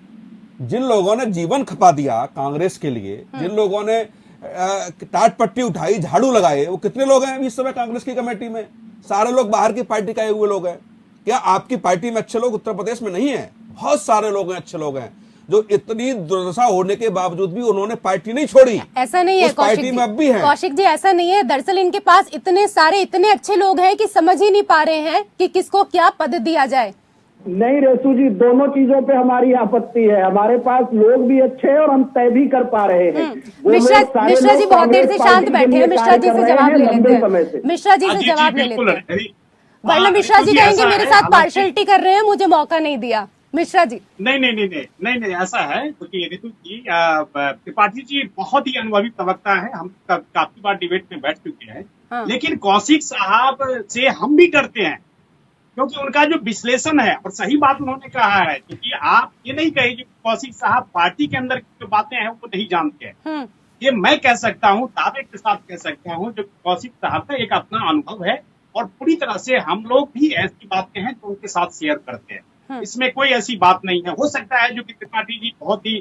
जिन लोगों ने जीवन खपा दिया कांग्रेस के लिए, जिन लोगों ने टाट पट्टी उठाई, झाड़ू लगाए, वो कितने लोग हैं इस समय कांग्रेस की कमेटी में? सारे लोग बाहर की पार्टी का हुए लोग हैं। क्या आपकी पार्टी में अच्छे लोग उत्तर प्रदेश में नहीं है? बहुत सारे लोग हैं, अच्छे लोग हैं, जो इतनी दुर्दशा होने के बावजूद भी उन्होंने पार्टी नहीं छोड़ी। ऐसा नहीं है पार्टी में अब भी है। कौशिक जी, ऐसा नहीं है। दरअसल इनके पास इतने अच्छे लोग हैं कि समझ ही नहीं पा रहे हैं कि किसको क्या पद दिया जाए। नहीं रेसू जी, दोनों चीजों पे हमारी आपत्ति है। हमारे पास लोग भी अच्छे हैं और हम तय भी कर पा रहे हैं। मिश्रा जी बहुत देर से शांत बैठे हैं, मिश्रा जी से जवाब ले लेते हैं। मिश्रा जी से जवाब ले लेते हैं, वरना मिश्रा जी कहेंगे मेरे साथ पार्शलिटी कर रहे हैं, मुझे मौका नहीं दिया। मिश्रा जी, नहीं, ऐसा है क्योंकि ऋतु जी, त्रिपाठी जी बहुत ही अनुभवी प्रवक्ता है, हम काफी बार डिबेट में बैठ चुके हैं। लेकिन कौशिक साहब से हम भी डरते हैं, क्योंकि उनका जो विश्लेषण है, और सही बात उन्होंने कहा है, क्योंकि आप ये नहीं कहे कि कौशिक साहब पार्टी के अंदर की जो बातें हैं वो नहीं जानते हैं। ये मैं कह सकता हूँ, दावे के साथ कह सकता हूँ, जो कौशिक साहब का एक अपना अनुभव है, और पूरी तरह से हम लोग भी ऐसी बातें हैं तो उनके साथ शेयर करते हैं। इसमें कोई ऐसी बात नहीं है। हो सकता है जो कि त्रिपाठी जी बहुत ही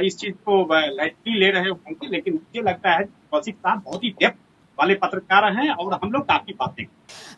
इस चीज को लाइटली ले रहे होंगे, लेकिन मुझे लगता है कौशिक साहब बहुत ही डेप्थ वाले पत्रकार हैं और हम लोग काफी बातें।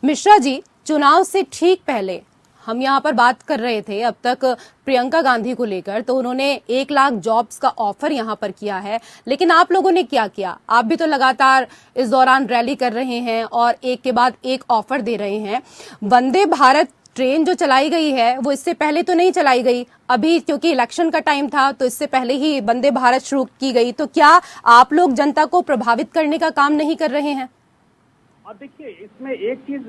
मिश्रा जी, चुनाव से ठीक पहले हम यहाँ पर बात कर रहे थे अब तक प्रियंका गांधी को लेकर, तो उन्होंने 1 लाख जॉब्स का ऑफर यहाँ पर किया है, लेकिन आप लोगों ने क्या किया? आप भी तो लगातार इस दौरान रैली कर रहे हैं और एक के बाद एक ऑफर दे रहे हैं। वंदे भारत ट्रेन जो चलाई गई है वो इससे पहले तो नहीं चलाई गई, अभी क्योंकि इलेक्शन का टाइम था तो इससे पहले ही वंदे भारत शुरू की गई। तो क्या आप लोग जनता को प्रभावित करने का काम नहीं कर रहे हैं? अब देखिए, इसमें एक चीज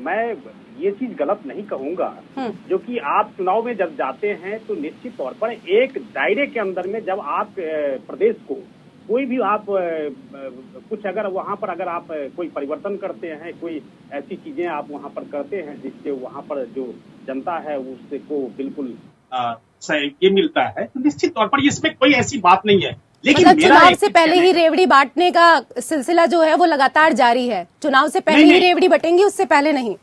मैं ये चीज गलत नहीं कहूंगा, जो कि आप चुनाव में जब जाते हैं तो निश्चित तौर पर एक दायरे के अंदर में जब आप प्रदेश को कोई भी आप कुछ अगर वहां पर अगर आप कोई परिवर्तन करते हैं, कोई ऐसी चीजें आप वहां पर करते हैं जिससे वहां पर जो जनता है उससे को बिल्कुल ये मिलता है, तो निश्चित तौर पर इसमें कोई ऐसी बात नहीं है। लेकिन मतलब चुनाव से पहले ही रेवड़ी बांटने का सिलसिला जो है वो लगातार जारी है। चुनाव से पहले ही रेवड़ी बटेंगी, उससे पहले नहीं।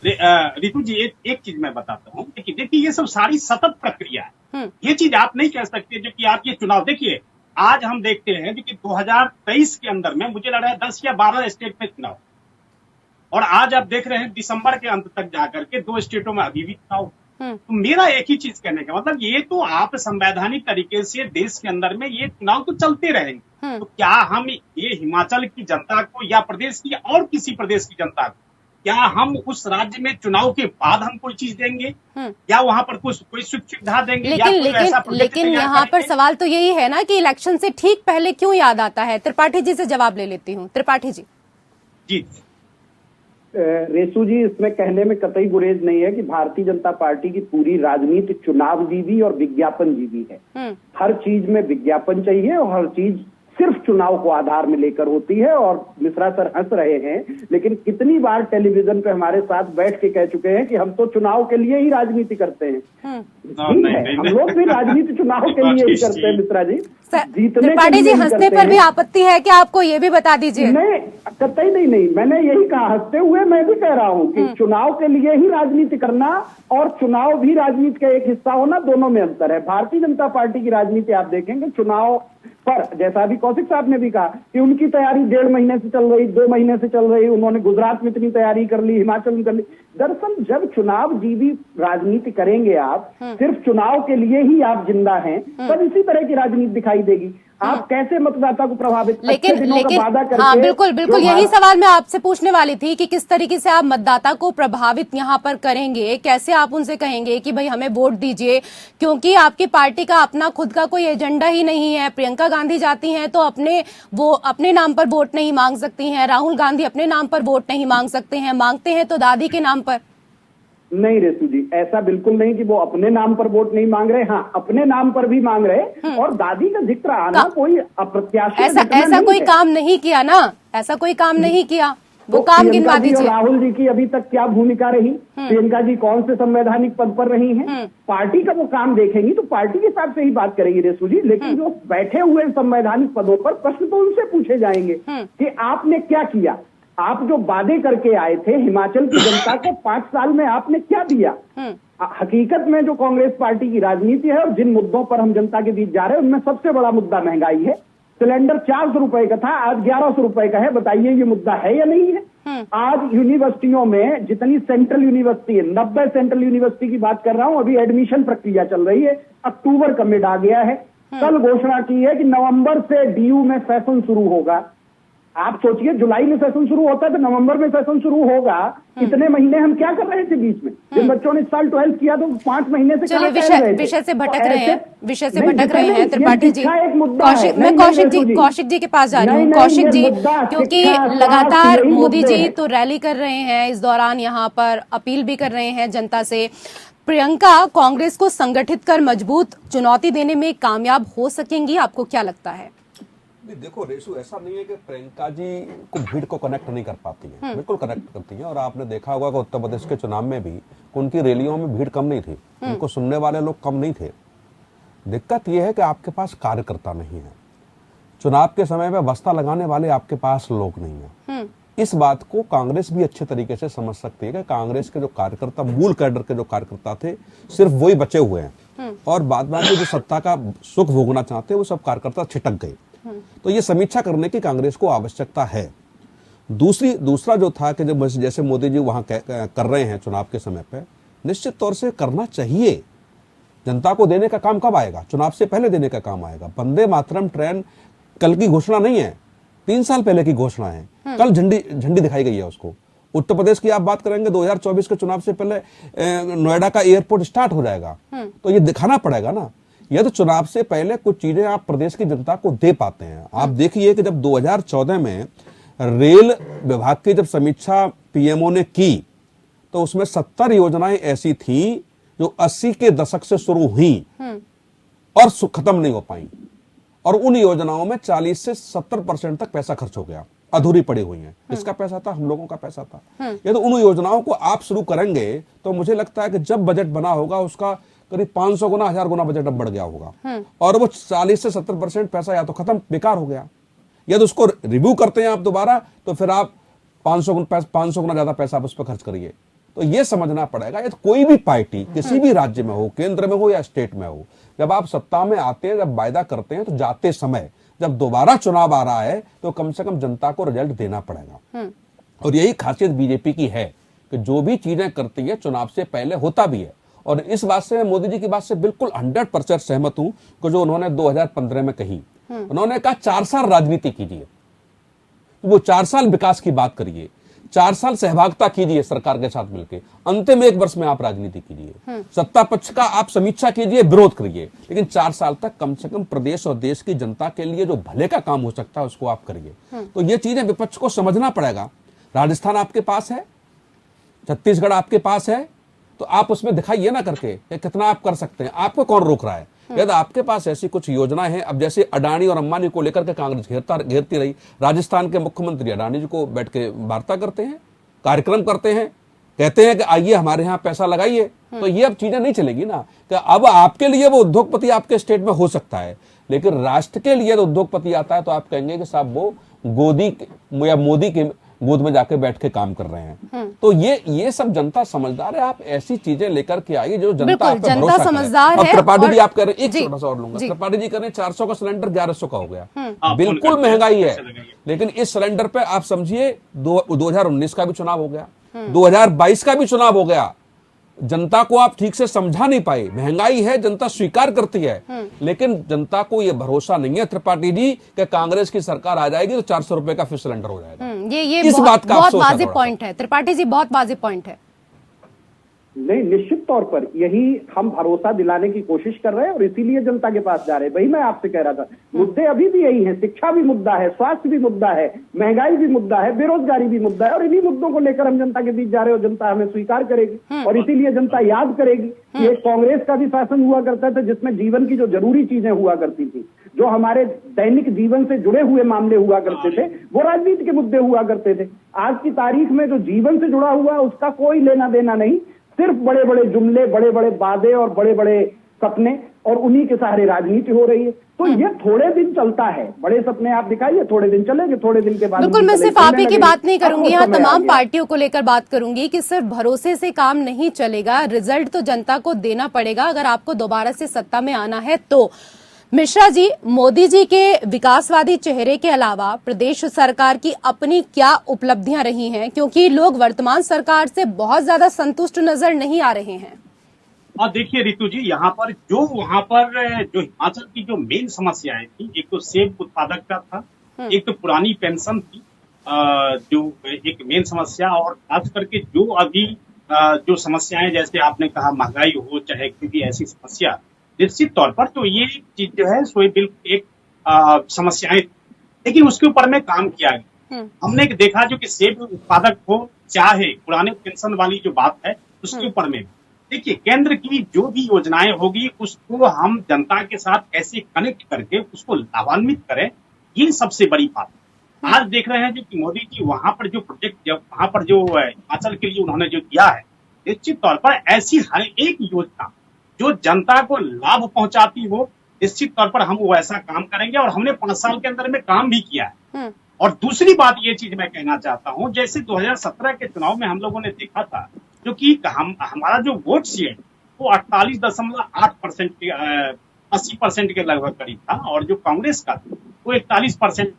रितु जी, एक चीज मैं बताता हूँ। देखिए ये सब सारी सतत प्रक्रिया है। ये चीज आप नहीं कह सकते जो कि आप ये चुनाव देखिए, आज हम देखते हैं कि 2023 के अंदर में मुझे लग रहा है 10 या 12 स्टेट में चुनाव, और आज आप देख रहे हैं दिसंबर के अंत तक जाकर के 2 स्टेटों में अभी भी चुनाव। तो मेरा एक ही चीज कहने का मतलब, ये तो आप संवैधानिक तरीके से देश के अंदर में ये चुनाव तो चलते रहेंगे। तो क्या हम ये हिमाचल की जनता को या प्रदेश की और किसी प्रदेश की जनता को, क्या हम उस राज्य में चुनाव के बाद हम कोई चीज देंगे या वहां पर कोई सुख सुविधा देंगे? लेकिन यहाँ पर सवाल तो यही है ना कि इलेक्शन से ठीक पहले क्यों याद आता है। त्रिपाठी जी से जवाब ले लेती हूँ। त्रिपाठी जी। जी रेसू जी, इसमें कहने में कतई गुरेज नहीं है कि भारतीय जनता पार्टी की पूरी राजनीति चुनाव जीवी और विज्ञापन जीवी है। हर चीज में विज्ञापन चाहिए और हर चीज सिर्फ चुनाव को आधार में लेकर होती है। और मिश्रा सर हंस रहे हैं, लेकिन कितनी बार टेलीविजन पे हमारे साथ बैठ के कह चुके हैं कि हम तो चुनाव के लिए ही राजनीति करते हैं। ठीक है, हम लोग भी राजनीति चुनाव के लिए ही करते हैं मिश्रा जी। त्रिपाठी जी, हंसने पर भी आपत्ति है कि आपको ये भी बता दीजिए। नहीं, कतई नहीं, मैंने यही कहा, हंसते हुए मैं भी कह रहा हूँ कि चुनाव के लिए ही राजनीति करना और चुनाव भी राजनीति का एक हिस्सा होना, दोनों में अंतर है। भारतीय जनता पार्टी की राजनीति आप देखेंगे चुनाव पर, जैसा अभी कौशिक साहब ने भी कहा कि उनकी तैयारी 1.5 महीने से चल रही, 2 महीने से चल रही, उन्होंने गुजरात में इतनी तैयारी कर ली, हिमाचल में कर ली। दरअसल जब चुनाव जीवी राजनीति करेंगे आप, सिर्फ चुनाव के लिए ही आप जिंदा हैं, तब इसी तरह की राजनीति दिखाई देगी। आप कैसे मतदाता को प्रभावित, लेकिन हाँ, बिल्कुल यही सवाल मैं आपसे पूछने वाली थी कि किस तरीके से आप मतदाता को प्रभावित यहाँ पर करेंगे, कैसे आप उनसे कहेंगे कि भाई हमें वोट दीजिए, क्योंकि आपकी पार्टी का अपना खुद का कोई एजेंडा ही नहीं है। प्रियंका गांधी जाती हैं तो अपने नाम पर वोट नहीं मांग सकती हैं, राहुल गांधी अपने नाम पर वोट नहीं मांग सकते हैं, मांगते हैं तो दादी के नाम पर। नहीं रेसू जी, ऐसा बिल्कुल नहीं कि वो अपने नाम पर वोट नहीं मांग रहे। हाँ, अपने नाम पर भी मांग रहे, और दादी का जिक्र आना कोई अप्रत्याशित ऐसा कोई काम नहीं किया ना, ऐसा कोई काम नहीं किया, वो काम गिनवा दीजिए। राहुल जी की अभी तक क्या भूमिका रही, प्रियंका जी कौन से संवैधानिक पद पर रही हैं, पार्टी का वो काम देखेंगी तो पार्टी के हिसाब से ही बात करेंगी रेसू जी। लेकिन जो बैठे हुए संवैधानिक पदों पर प्रश्न तो उनसे पूछे जाएंगे कि आपने क्या किया, आप जो वादे करके आए थे हिमाचल की जनता को 5 साल में आपने क्या दिया। हकीकत में जो कांग्रेस पार्टी की राजनीति है और जिन मुद्दों पर हम जनता के बीच जा रहे हैं, उनमें सबसे बड़ा मुद्दा महंगाई है। सिलेंडर 400 रुपए का था, आज 1100 रुपए का है। बताइए ये मुद्दा है या नहीं है। आज यूनिवर्सिटियों में जितनी सेंट्रल यूनिवर्सिटी है, 90 सेंट्रल यूनिवर्सिटी की बात कर रहा हूं, अभी एडमिशन प्रक्रिया चल रही है। अक्टूबर का मिड आ गया है, कल घोषणा की है कि नवंबर से डीयू में सेशन शुरू होगा। आप सोचिए, जुलाई में सेशन शुरू होता है तो नवंबर में सेशन शुरू होगा। इतने महीने हम क्या कर रहे थे बीच में? जिन बच्चों ने इस साल 12th किया तो 5 महीने से चलिए विषय से भटक रहे हैं त्रिपाठी जी। मैं कौशिक जी के पास जा रही हूँ। कौशिक जी, क्योंकि लगातार मोदी जी तो रैली कर रहे हैं, इस दौरान यहाँ पर अपील भी कर रहे हैं जनता से। प्रियंका कांग्रेस को संगठित कर मजबूत चुनौती देने में कामयाब हो सकेंगी, आपको क्या लगता है? देखो रेशु, ऐसा नहीं है कि प्रियंका जी को भीड़ को कनेक्ट नहीं कर पाती है, बिल्कुल कनेक्ट करती हैं। और आपने देखा होगा कि उत्तर प्रदेश के चुनाव में भी उनकी रैलियों में भीड़ कम नहीं थी, उनको सुनने वाले लोग कम नहीं थे। दिक्कत यह है कि आपके पास कार्यकर्ता नहीं है, चुनाव के समय में बस्ता लगाने वाले आपके पास लोग नहीं है। इस बात को कांग्रेस भी अच्छे तरीके से समझ सकती है कि कांग्रेस के जो कार्यकर्ता, मूल कैडर के जो कार्यकर्ता थे, सिर्फ वही बचे हुए हैं, और बाद में जो सत्ता का सुख भोगना चाहते हैं वो सब कार्यकर्ता छिटक गए। तो ये समीक्षा करने की कांग्रेस को आवश्यकता है। दूसरा जो था कि जब जैसे मोदी जी वहां कर रहे हैं चुनाव के समय पे, निश्चित तौर से करना चाहिए। जनता को देने का काम कब आएगा? चुनाव से पहले देने का काम आएगा। वंदे मातरम ट्रेन कल की घोषणा नहीं है, 3 साल पहले की घोषणा है। कल झंडी दिखाई गई है उसको। उत्तर प्रदेश की आप बात करेंगे 2024 के चुनाव से पहले नोएडा का एयरपोर्ट स्टार्ट हो जाएगा, तो ये दिखाना पड़ेगा ना। यह तो चुनाव से पहले कुछ चीजें आप प्रदेश की जनता को दे पाते हैं। आप देखिए कि जब 2014 में रेल विभाग की जब समीक्षा पीएमओ ने की तो उसमें 70 योजनाएं ऐसी थी जो 80 के दशक से शुरू हुई और खत्म नहीं हो पाई, और उन योजनाओं में 40 से 70% तक पैसा खर्च हो गया, अधूरी पड़ी हुई हैं। किसका पैसा था? हम लोगों का पैसा था। यदि उन योजनाओं को आप शुरू करेंगे तो मुझे लगता है कि जब बजट बना होगा उसका करीब 500 गुना 1000 गुना बजट अब बढ़ गया होगा, और वो 40 से 70% पैसा या तो खत्म, बेकार हो गया। यदि उसको रिव्यू करते हैं आप दोबारा तो फिर आप 500 गुना ज्यादा पैसा आप उस पर खर्च करिए। तो ये समझना पड़ेगा, यदि कोई भी पार्टी किसी भी राज्य में हो, केंद्र में हो या स्टेट में हो, जब आप सत्ता में आते हैं, जब वायदा करते हैं, तो जाते समय जब दोबारा चुनाव आ रहा है तो कम से कम जनता को रिजल्ट देना पड़ेगा। और यही खासियत बीजेपी की है कि जो भी चीजें करती है चुनाव से पहले होता भी है। और इस बात से, मोदी जी की बात से बिल्कुल 100% सहमत हूं कि जो उन्होंने 2015 में कही, उन्होंने कहा 4 साल राजनीति कीजिए, वो 4 साल विकास की बात करिए, 4 साल सहभागिता कीजिए सरकार के साथ मिलकर, अंतिम 1 वर्ष में आप राजनीति कीजिए, सत्ता पक्ष का आप समीक्षा कीजिए, विरोध करिए, लेकिन 4 साल तक कम से कम प्रदेश और देश की जनता के लिए जो भले का काम हो सकता है उसको आप करिए। तो ये चीजें विपक्ष को समझना पड़ेगा। राजस्थान आपके पास है, छत्तीसगढ़ आपके पास है, तो आप उसमें दिखाइए ना करके कि कितना आप कर सकते हैं। आपको कौन रोक रहा है? यदि आपके पास ऐसी कुछ योजनाएं हैं, अब जैसे अडानी और अंबानी को लेकर के कांग्रेस घेरती रही, राजस्थान के मुख्यमंत्री अडानी जी को बैठ के वार्ता करते हैं, कार्यक्रम करते हैं, कहते हैं कि आइए हमारे यहाँ पैसा लगाइए, तो ये अब चीजें नहीं चलेगी ना। कि अब आपके लिए वो उद्योगपति आपके स्टेट में हो सकता है, लेकिन राष्ट्र के लिए उद्योगपति आता है तो आप कहेंगे कि साहब वो गोदी या मोदी के गोद में जाके बैठ के काम कर रहे हैं। तो ये सब जनता समझदार है। आप ऐसी चीजें लेकर के आइए जो जनता आप पे भरोसा समझदार करे। है। अब त्रिपाठी जी आप कह रहे हैं, एक जी, छोटा सा और लूंगा, जी। त्रिपाठी जी कह रहे हैं 400 का सिलेंडर 1100 का हो गया। बिल्कुल महंगाई है, लेकिन इस सिलेंडर पे आप समझिए 2019 का भी चुनाव हो गया, 2022 का भी चुनाव हो गया, जनता को आप ठीक से समझा नहीं पाए। महंगाई है, जनता स्वीकार करती है, लेकिन जनता को यह भरोसा नहीं है त्रिपाठी जी कि कांग्रेस की सरकार आ जाएगी तो 400 रुपए का फिर सिलेंडर हो जाएगा। ये इस बात का बहुत अफसोस है वाजिब थोड़ा सा। पॉइंट है त्रिपाठी जी, बहुत वाजिब पॉइंट है। नहीं, निश्चित तौर पर यही हम भरोसा दिलाने की कोशिश कर रहे हैं और इसीलिए जनता के पास जा रहे हैं। वही मैं आपसे कह रहा था, मुद्दे अभी भी यही हैं। शिक्षा भी मुद्दा है, स्वास्थ्य भी मुद्दा है, महंगाई भी मुद्दा है, बेरोजगारी भी मुद्दा है, और इन्हीं मुद्दों को लेकर हम जनता के बीच जा रहे हैं और जनता हमें स्वीकार करेगी। और इसीलिए जनता याद करेगी कि एक कांग्रेस का भी शासन हुआ करता था जिसमें जीवन की जो जरूरी चीजें हुआ करती थी, जो हमारे दैनिक जीवन से जुड़े हुए मामले हुआ करते थे, वो राजनीति के मुद्दे हुआ करते थे। आज की तारीख में जो जीवन से जुड़ा हुआ उसका कोई लेना देना नहीं, सिर्फ बड़े बड़े जुमले, बड़े बड़े वादे और बड़े बड़े सपने, और उन्हीं के सहारे राजनीति हो रही है। तो ये थोड़े दिन चलता है, बड़े सपने आप दिखाइए, थोड़े दिन चलेंगे, थोड़े दिन के बाद बिल्कुल, मैं सिर्फ आप ही की बात नहीं करूंगी, यहाँ तमाम पार्टियों को लेकर बात करूंगी कि सिर्फ भरोसे से काम नहीं चलेगा, रिजल्ट तो जनता को देना पड़ेगा अगर आपको दोबारा से सत्ता में आना है तो। मिश्रा जी, मोदी जी के विकासवादी चेहरे के अलावा प्रदेश सरकार की अपनी क्या उपलब्धियां रही हैं, क्योंकि लोग वर्तमान सरकार से बहुत ज्यादा संतुष्ट नजर नहीं आ रहे हैं। और देखिए रितु जी, यहाँ पर जो हिमाचल की जो मेन समस्याएं थी, एक तो सेब उत्पादक का था, एक तो पुरानी पेंशन थी, जो एक मेन समस्या, और खास करके जो अभी जो समस्याएं, जैसे आपने कहा महंगाई हो चाहे कोई भी ऐसी समस्या, निश्चित तौर पर तो ये चीज जो है सो बिल्कुल एक समस्याएं, लेकिन उसके ऊपर में काम किया गया। हमने देखा जो कि सेब उत्पादक हो चाहे पुराने पेंशन वाली जो बात है उसके ऊपर में, देखिए केंद्र की जो भी योजनाएं होगी उसको हम जनता के साथ कैसे कनेक्ट करके उसको लाभान्वित करें, ये सबसे बड़ी बात है। आज देख रहे हैं जो कि मोदी जी वहां पर जो प्रोजेक्ट, वहां पर जो हिमाचल के लिए उन्होंने जो दिया है, निश्चित तौर पर ऐसी हर एक योजना जो जनता को लाभ पहुंचाती हो, निश्चित तौर पर हम वो ऐसा काम करेंगे, और हमने 5 साल के अंदर में काम भी किया है। और दूसरी बात ये चीज मैं कहना चाहता हूं, जैसे 2017 के चुनाव में हम लोगों ने देखा था जो कि हमारा जो वोट शेयर वो 48.8% के 80% के लगभग करीब था, और जो कांग्रेस का था वो 41%,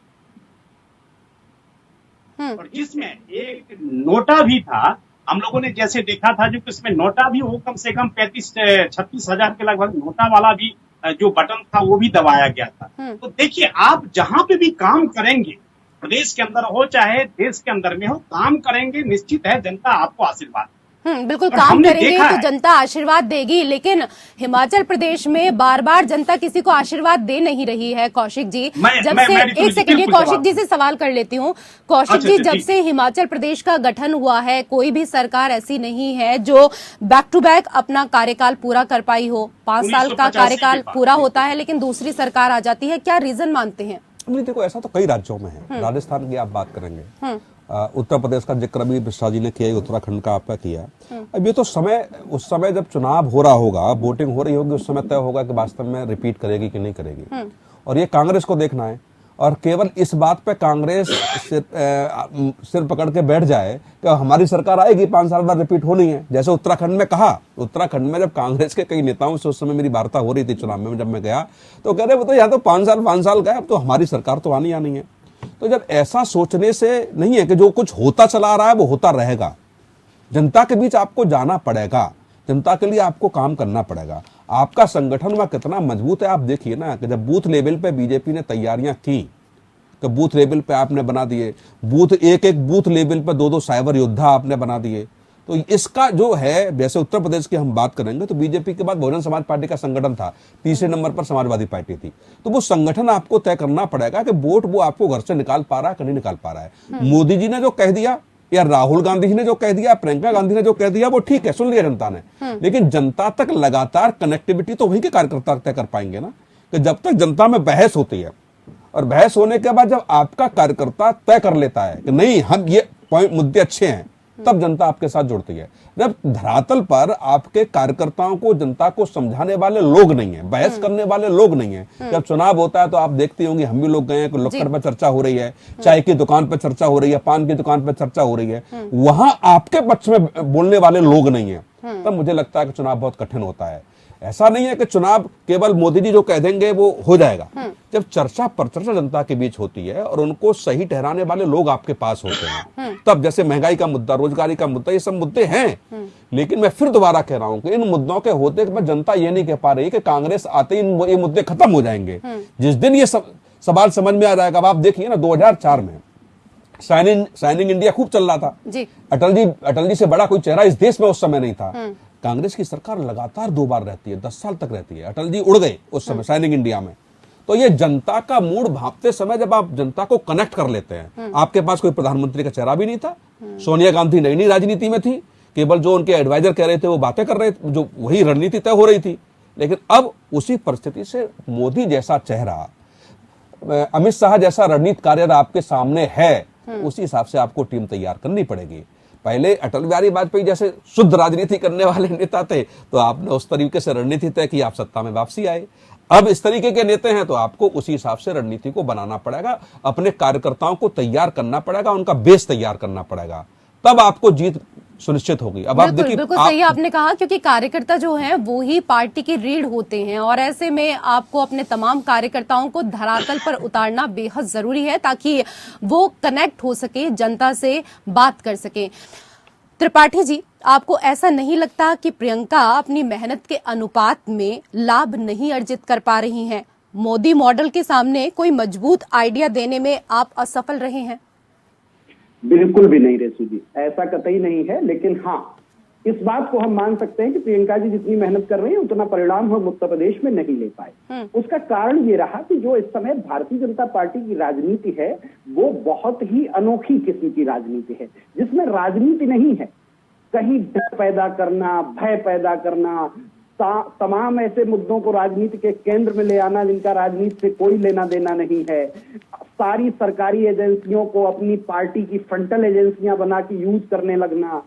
और जिसमें एक नोटा भी था। हम लोगों ने जैसे देखा था जो इसमें नोटा भी वो कम से कम 35-36 हजार के लगभग नोटा वाला भी जो बटन था वो भी दबाया गया था। तो देखिए, आप जहां पे भी काम करेंगे, प्रदेश के अंदर हो चाहे देश के अंदर में हो, काम करेंगे, निश्चित है जनता आपको आशीर्वाद। बिल्कुल और काम हमने करेंगे देखा तो है। जनता आशीर्वाद देगी, लेकिन हिमाचल प्रदेश में बार बार जनता किसी को आशीर्वाद दे नहीं रही है। कौशिक जी, जब से एक सेकंड, ये कौशिक जी से सवाल कर लेती हूँ। कौशिक अच्छा, जी, अच्छा, जब से हिमाचल प्रदेश का गठन हुआ है, कोई भी सरकार ऐसी नहीं है जो बैक टू बैक अपना कार्यकाल पूरा कर पाई हो। 5 साल का 1985 कार्यकाल के बाद। पूरा होता है, लेकिन दूसरी सरकार आ जाती है। क्या रीजन मानते हैं? नहीं, देखो ऐसा तो कई राज्यों में है। राजस्थान की आप बात करेंगे, उत्तर प्रदेश का जिक्र अभी मिश्रा जी ने किया, उत्तराखंड का आपका किया। अब ये तो समय, उस समय जब चुनाव हो रहा होगा, वोटिंग हो रही होगी, उस समय तय होगा कि वास्तव में रिपीट करेगी कि नहीं करेगी। और ये कांग्रेस को देखना है, और केवल इस बात पे कांग्रेस सिर पकड़ के बैठ जाए कि हमारी सरकार आएगी, 5 साल बाद रिपीट होनी है। जैसे उत्तराखंड में कहा, उत्तराखंड में जब कांग्रेस के कई नेताओं से उस समय मेरी वार्ता हो रही थी चुनाव में, जब मैं गया तो कह रहे वो तो यहाँ तो 5 साल गए, अब तो हमारी सरकार तो आनी है। तो जब ऐसा सोचने से नहीं है कि जो कुछ होता चला रहा है वो होता रहेगा। जनता के बीच आपको जाना पड़ेगा, जनता के लिए आपको काम करना पड़ेगा। आपका संगठन वह कितना मजबूत है आप देखिए ना, कि जब बूथ लेवल पे बीजेपी ने तैयारियां की, तो बूथ लेवल पे आपने बना दिए, एक बूथ लेवल पे 2 साइबर योद्धा आपने बना दिए। तो इसका जो है, जैसे उत्तर प्रदेश की हम बात करेंगे तो बीजेपी के बाद बहुजन समाज पार्टी का संगठन था, तीसरे नंबर पर समाजवादी पार्टी थी। तो वो संगठन आपको तय करना पड़ेगा कि वोट वो आपको घर से निकाल पा रहा है कि नहीं निकाल पा रहा है। मोदी जी ने जो कह दिया, या राहुल गांधी जी ने जो कह दिया, प्रियंका गांधी ने जो कह दिया, वो ठीक है, सुन लिया जनता ने। लेकिन जनता तक लगातार कनेक्टिविटी तो वहीं के कार्यकर्ता तय कर पाएंगे ना, कि जब तक जनता में बहस होती है, और बहस होने के बाद जब आपका कार्यकर्ता तय कर लेता है कि नहीं हम ये मुद्दे अच्छे हैं, तब जनता आपके साथ जुड़ती है। जब धरातल पर आपके कार्यकर्ताओं को, जनता को समझाने वाले लोग नहीं है, बहस करने वाले लोग नहीं है। जब चुनाव होता है तो आप देखते होंगे, हम भी लोग गए हैं, लुक्कड़ पर चर्चा हो रही है, चाय की दुकान पर चर्चा हो रही है, पान की दुकान पर चर्चा हो रही है, वहां आपके पक्ष में बोलने वाले लोग नहीं है। तब मुझे लगता है कि चुनाव बहुत कठिन होता है। ऐसा नहीं है कि चुनाव केवल मोदी जी जो कह देंगे वो हो जाएगा। जब चर्चा पर चर्चा जनता के बीच होती है और उनको सही ठहराने वाले लोग आपके पास होते हैं, तब जैसे महंगाई का मुद्दा, रोजगारी का मुद्दा, ये सब मुद्दे हैं। लेकिन मैं फिर दोबारा कह रहा हूं कि इन मुद्दों के होते कि जनता ये नहीं कह पा रही कि कांग्रेस आते ही ये मुद्दे खत्म हो जाएंगे। जिस दिन ये सवाल समझ में आ जाएगा, अब आप देखिए ना 2004 में शाइनिंग इंडिया खूब चल रहा था जी। अटल जी से बड़ा कोई चेहरा इस देश में उस समय नहीं था। कांग्रेस की सरकार लगातार 2 बार रहती है, 10 साल तक रहती है। अटल जी उड़ गए उस समय शाइनिंग इंडिया में। तो ये जनता का मूड भांपते समय जब आप जनता को कनेक्ट कर लेते हैं, आपके पास कोई प्रधानमंत्री का चेहरा भी नहीं था, सोनिया गांधी नई नई राजनीति में थी, केवल जो उनके एडवाइजर कह रहे थे वो बातें कर रहे थे, जो वही रणनीति तय हो रही थी। लेकिन अब उसी परिस्थिति से मोदी जैसा चेहरा, अमित शाह जैसा रणनीतिकार आपके सामने है, उसी हिसाब से आपको टीम तैयार करनी पड़ेगी। पहले अटल बिहारी वाजपेयी जैसे शुद्ध राजनीति करने वाले नेता थे, तो आपने उस तरीके से रणनीति तय की, आप सत्ता में वापसी आए। अब इस तरीके के नेता हैं तो आपको उसी हिसाब से रणनीति को बनाना पड़ेगा, अपने कार्यकर्ताओं को तैयार करना पड़ेगा, उनका बेस तैयार करना पड़ेगा, तब आपको जीत सुनिश्चित होगी। अब आप देखिए, बिल्कुल सही आपने कहा, क्योंकि कार्यकर्ता जो हैं वो ही पार्टी की रीढ़ होते हैं, और ऐसे में आपको अपने तमाम कार्यकर्ताओं को धरातल पर उतारना बेहद जरूरी है ताकि वो कनेक्ट हो सके, जनता से बात कर सके। त्रिपाठी जी, आपको ऐसा नहीं लगता कि प्रियंका अपनी मेहनत के अनुपात में लाभ नहीं अर्जित कर पा रही हैं? मोदी मॉडल के सामने कोई मजबूत आइडिया देने में आप असफल रहे हैं? बिल्कुल भी नहीं रेसू जी, ऐसा कतई नहीं है। लेकिन हाँ, इस बात को हम मान सकते हैं कि प्रियंका जी जितनी मेहनत कर रही है उतना परिणाम हम उत्तर प्रदेश में नहीं ले पाए। उसका कारण ये रहा कि जो इस समय भारतीय जनता पार्टी की राजनीति है वो बहुत ही अनोखी किस्म की राजनीति है, जिसमें राजनीति नहीं है, कहीं डर पैदा करना, भय पैदा करना, तमाम ऐसे मुद्दों को राजनीति के केंद्र में ले आना जिनका राजनीति से कोई लेना देना नहीं है, सारी सरकारी एजेंसियों को अपनी पार्टी की फ्रंटल एजेंसियां बना के यूज करने लगना,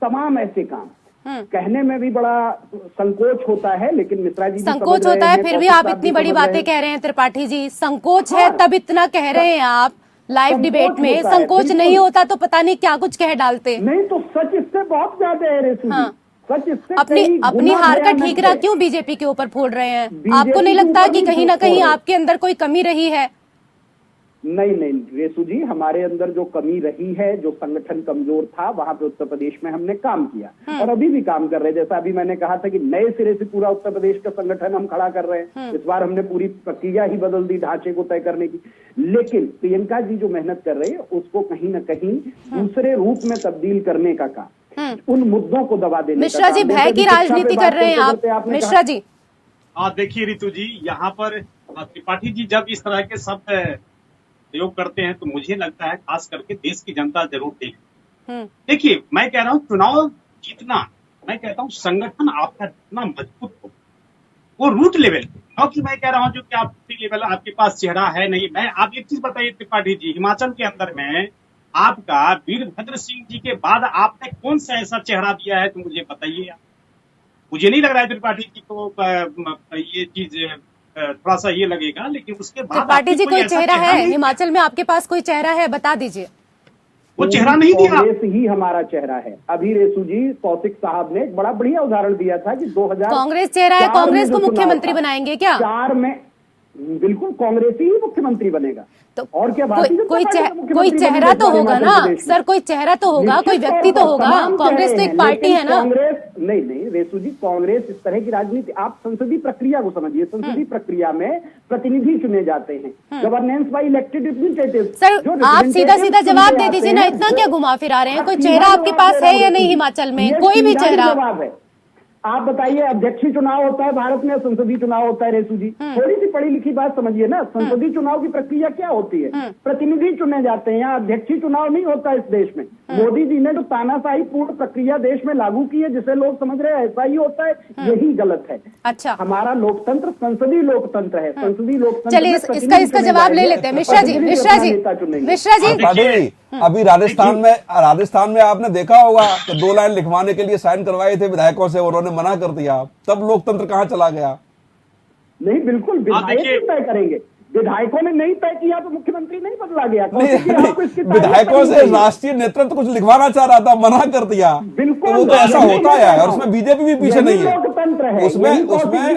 तमाम ऐसे काम। कहने में भी बड़ा संकोच होता है, लेकिन मिश्रा जी संकोच होता है, फिर भी आप इतनी बड़ी बातें कह रहे हैं। त्रिपाठी जी, संकोच है तब इतना कह रहे हैं आप लाइव डिबेट में, संकोच नहीं होता तो पता नहीं क्या कुछ कह डालते। नहीं तो सच इससे बहुत ज्यादा है रेसू जी। सच इससे अपनी हार का ठीकरा क्यों बीजेपी के ऊपर फोड़ रहे हैं? आपको नहीं लगता कि कहीं ना कहीं आपके अंदर कोई कमी रही है? नहीं रेसू जी, हमारे अंदर जो कमी रही है, जो संगठन कमजोर था, वहां पे उत्तर प्रदेश में हमने काम किया और अभी भी काम कर रहे हैं। जैसा अभी मैंने कहा था कि नए सिरे से पूरा उत्तर प्रदेश का संगठन हम खड़ा कर रहे हैं। इस बार हमने पूरी प्रक्रिया ही बदल दी ढांचे को तय करने की। लेकिन प्रियंका जी जो मेहनत कर रही है उसको कहीं ना कहीं दूसरे रूप में तब्दील करने का काम उन मुद्दों को दबा देने का मिश्रा जी, काम। भय जैसे की कि शिक्षा राजनीति पे कर बात रहे हैं करते आप आपने मिश्रा जी। देखिए रितु जी, यहाँ पर त्रिपाठी जी जब इस तरह के शब्द प्रयोग करते हैं तो मुझे लगता है खास करके देश की जनता जरूर देखें। देखिए, मैं कह रहा हूँ चुनाव जीतना, मैं कहता हूँ संगठन आपका जितना मजबूत हो, वो रूट लेवल, क्योंकि मैं कह रहा हूँ जो कि आप लेवल आपके पास चेहरा है नहीं। मैं आप एक चीज बताइए त्रिपाठी जी, हिमाचल के अंदर में आपका वीरभद्र सिंह जी के बाद आपने कौन सा ऐसा चेहरा दिया है तो मुझे बताइए आप। मुझे नहीं लग रहा है त्रिपाठी जी को ये चीज थोड़ा सा ये लगेगा, लेकिन उसके बाद त्रिपाठी जी, कोई ऐसा चेहरा है नहीं, हिमाचल में? आपके पास कोई चेहरा है, बता दीजिए। वो चेहरा नहीं दिया। कांग्रेस ही हमारा चेहरा है। अभी रेसू जी कौशिक साहब ने एक बड़ा बढ़िया उदाहरण दिया था कि 2000 कांग्रेस चेहरा है, कांग्रेस को मुख्यमंत्री बनाएंगे क्या? 4 में बिल्कुल कांग्रेस ही मुख्यमंत्री बनेगा। तो और क्या कोई चेहरा तो होगा ना सर, कोई चेहरा तो होगा, कोई व्यक्ति तो होगा। कांग्रेस तो एक पार्टी है ना। कांग्रेस नहीं रेसू जी, कांग्रेस इस तरह की राजनीति, आप संसदीय प्रक्रिया को समझिए। संसदीय प्रक्रिया में प्रतिनिधि चुने जाते हैं, governance by elected representative. Sir आप सीधा सीधा जवाब दे दीजिए ना, इतना क्या घुमा फिरा रहे हैं? कोई चेहरा आपके पास है या नहीं हिमाचल में? कोई भी चेहरा जवाब है। आप बताइए, अध्यक्षीय चुनाव होता है भारत में, संसदीय चुनाव होता है रेसू जी। थोड़ी सी पढ़ी लिखी बात समझिए ना। संसदीय चुनाव की प्रक्रिया क्या होती है? प्रतिनिधि चुने जाते हैं। यहाँ अध्यक्षीय चुनाव नहीं होता इस देश में। मोदी जी ने जो तानाशाही पूर्ण प्रक्रिया देश में लागू की है, जिसे लोग समझ रहे हैं ऐसा ही होता है, यही गलत है। अच्छा, हमारा लोकतंत्र संसदीय लोकतंत्र है। संसदीय लोकतंत्र चलिए इसका जवाब ले लेते हैं। मिश्रा जी अभी राजस्थान में आपने देखा होगा कि 2 लाइन लिखवाने के लिए साइन करवाए थे विधायकों से, उन्होंने मना कर दिया। तब लोकतंत्र कहाँ चला गया? नहीं, बिल्कुल विधायक ही तय करेंगे। विधायकों ने नहीं तय किया तो मुख्यमंत्री नहीं बदला गया। विधायकों से राष्ट्रीय नेतृत्व कुछ लिखवाना चाह रहा था, मना कर दिया। बिल्कुल, तो ऐसा होता है और उसमें बीजेपी भी पीछे नहीं है। लोकतंत्र है,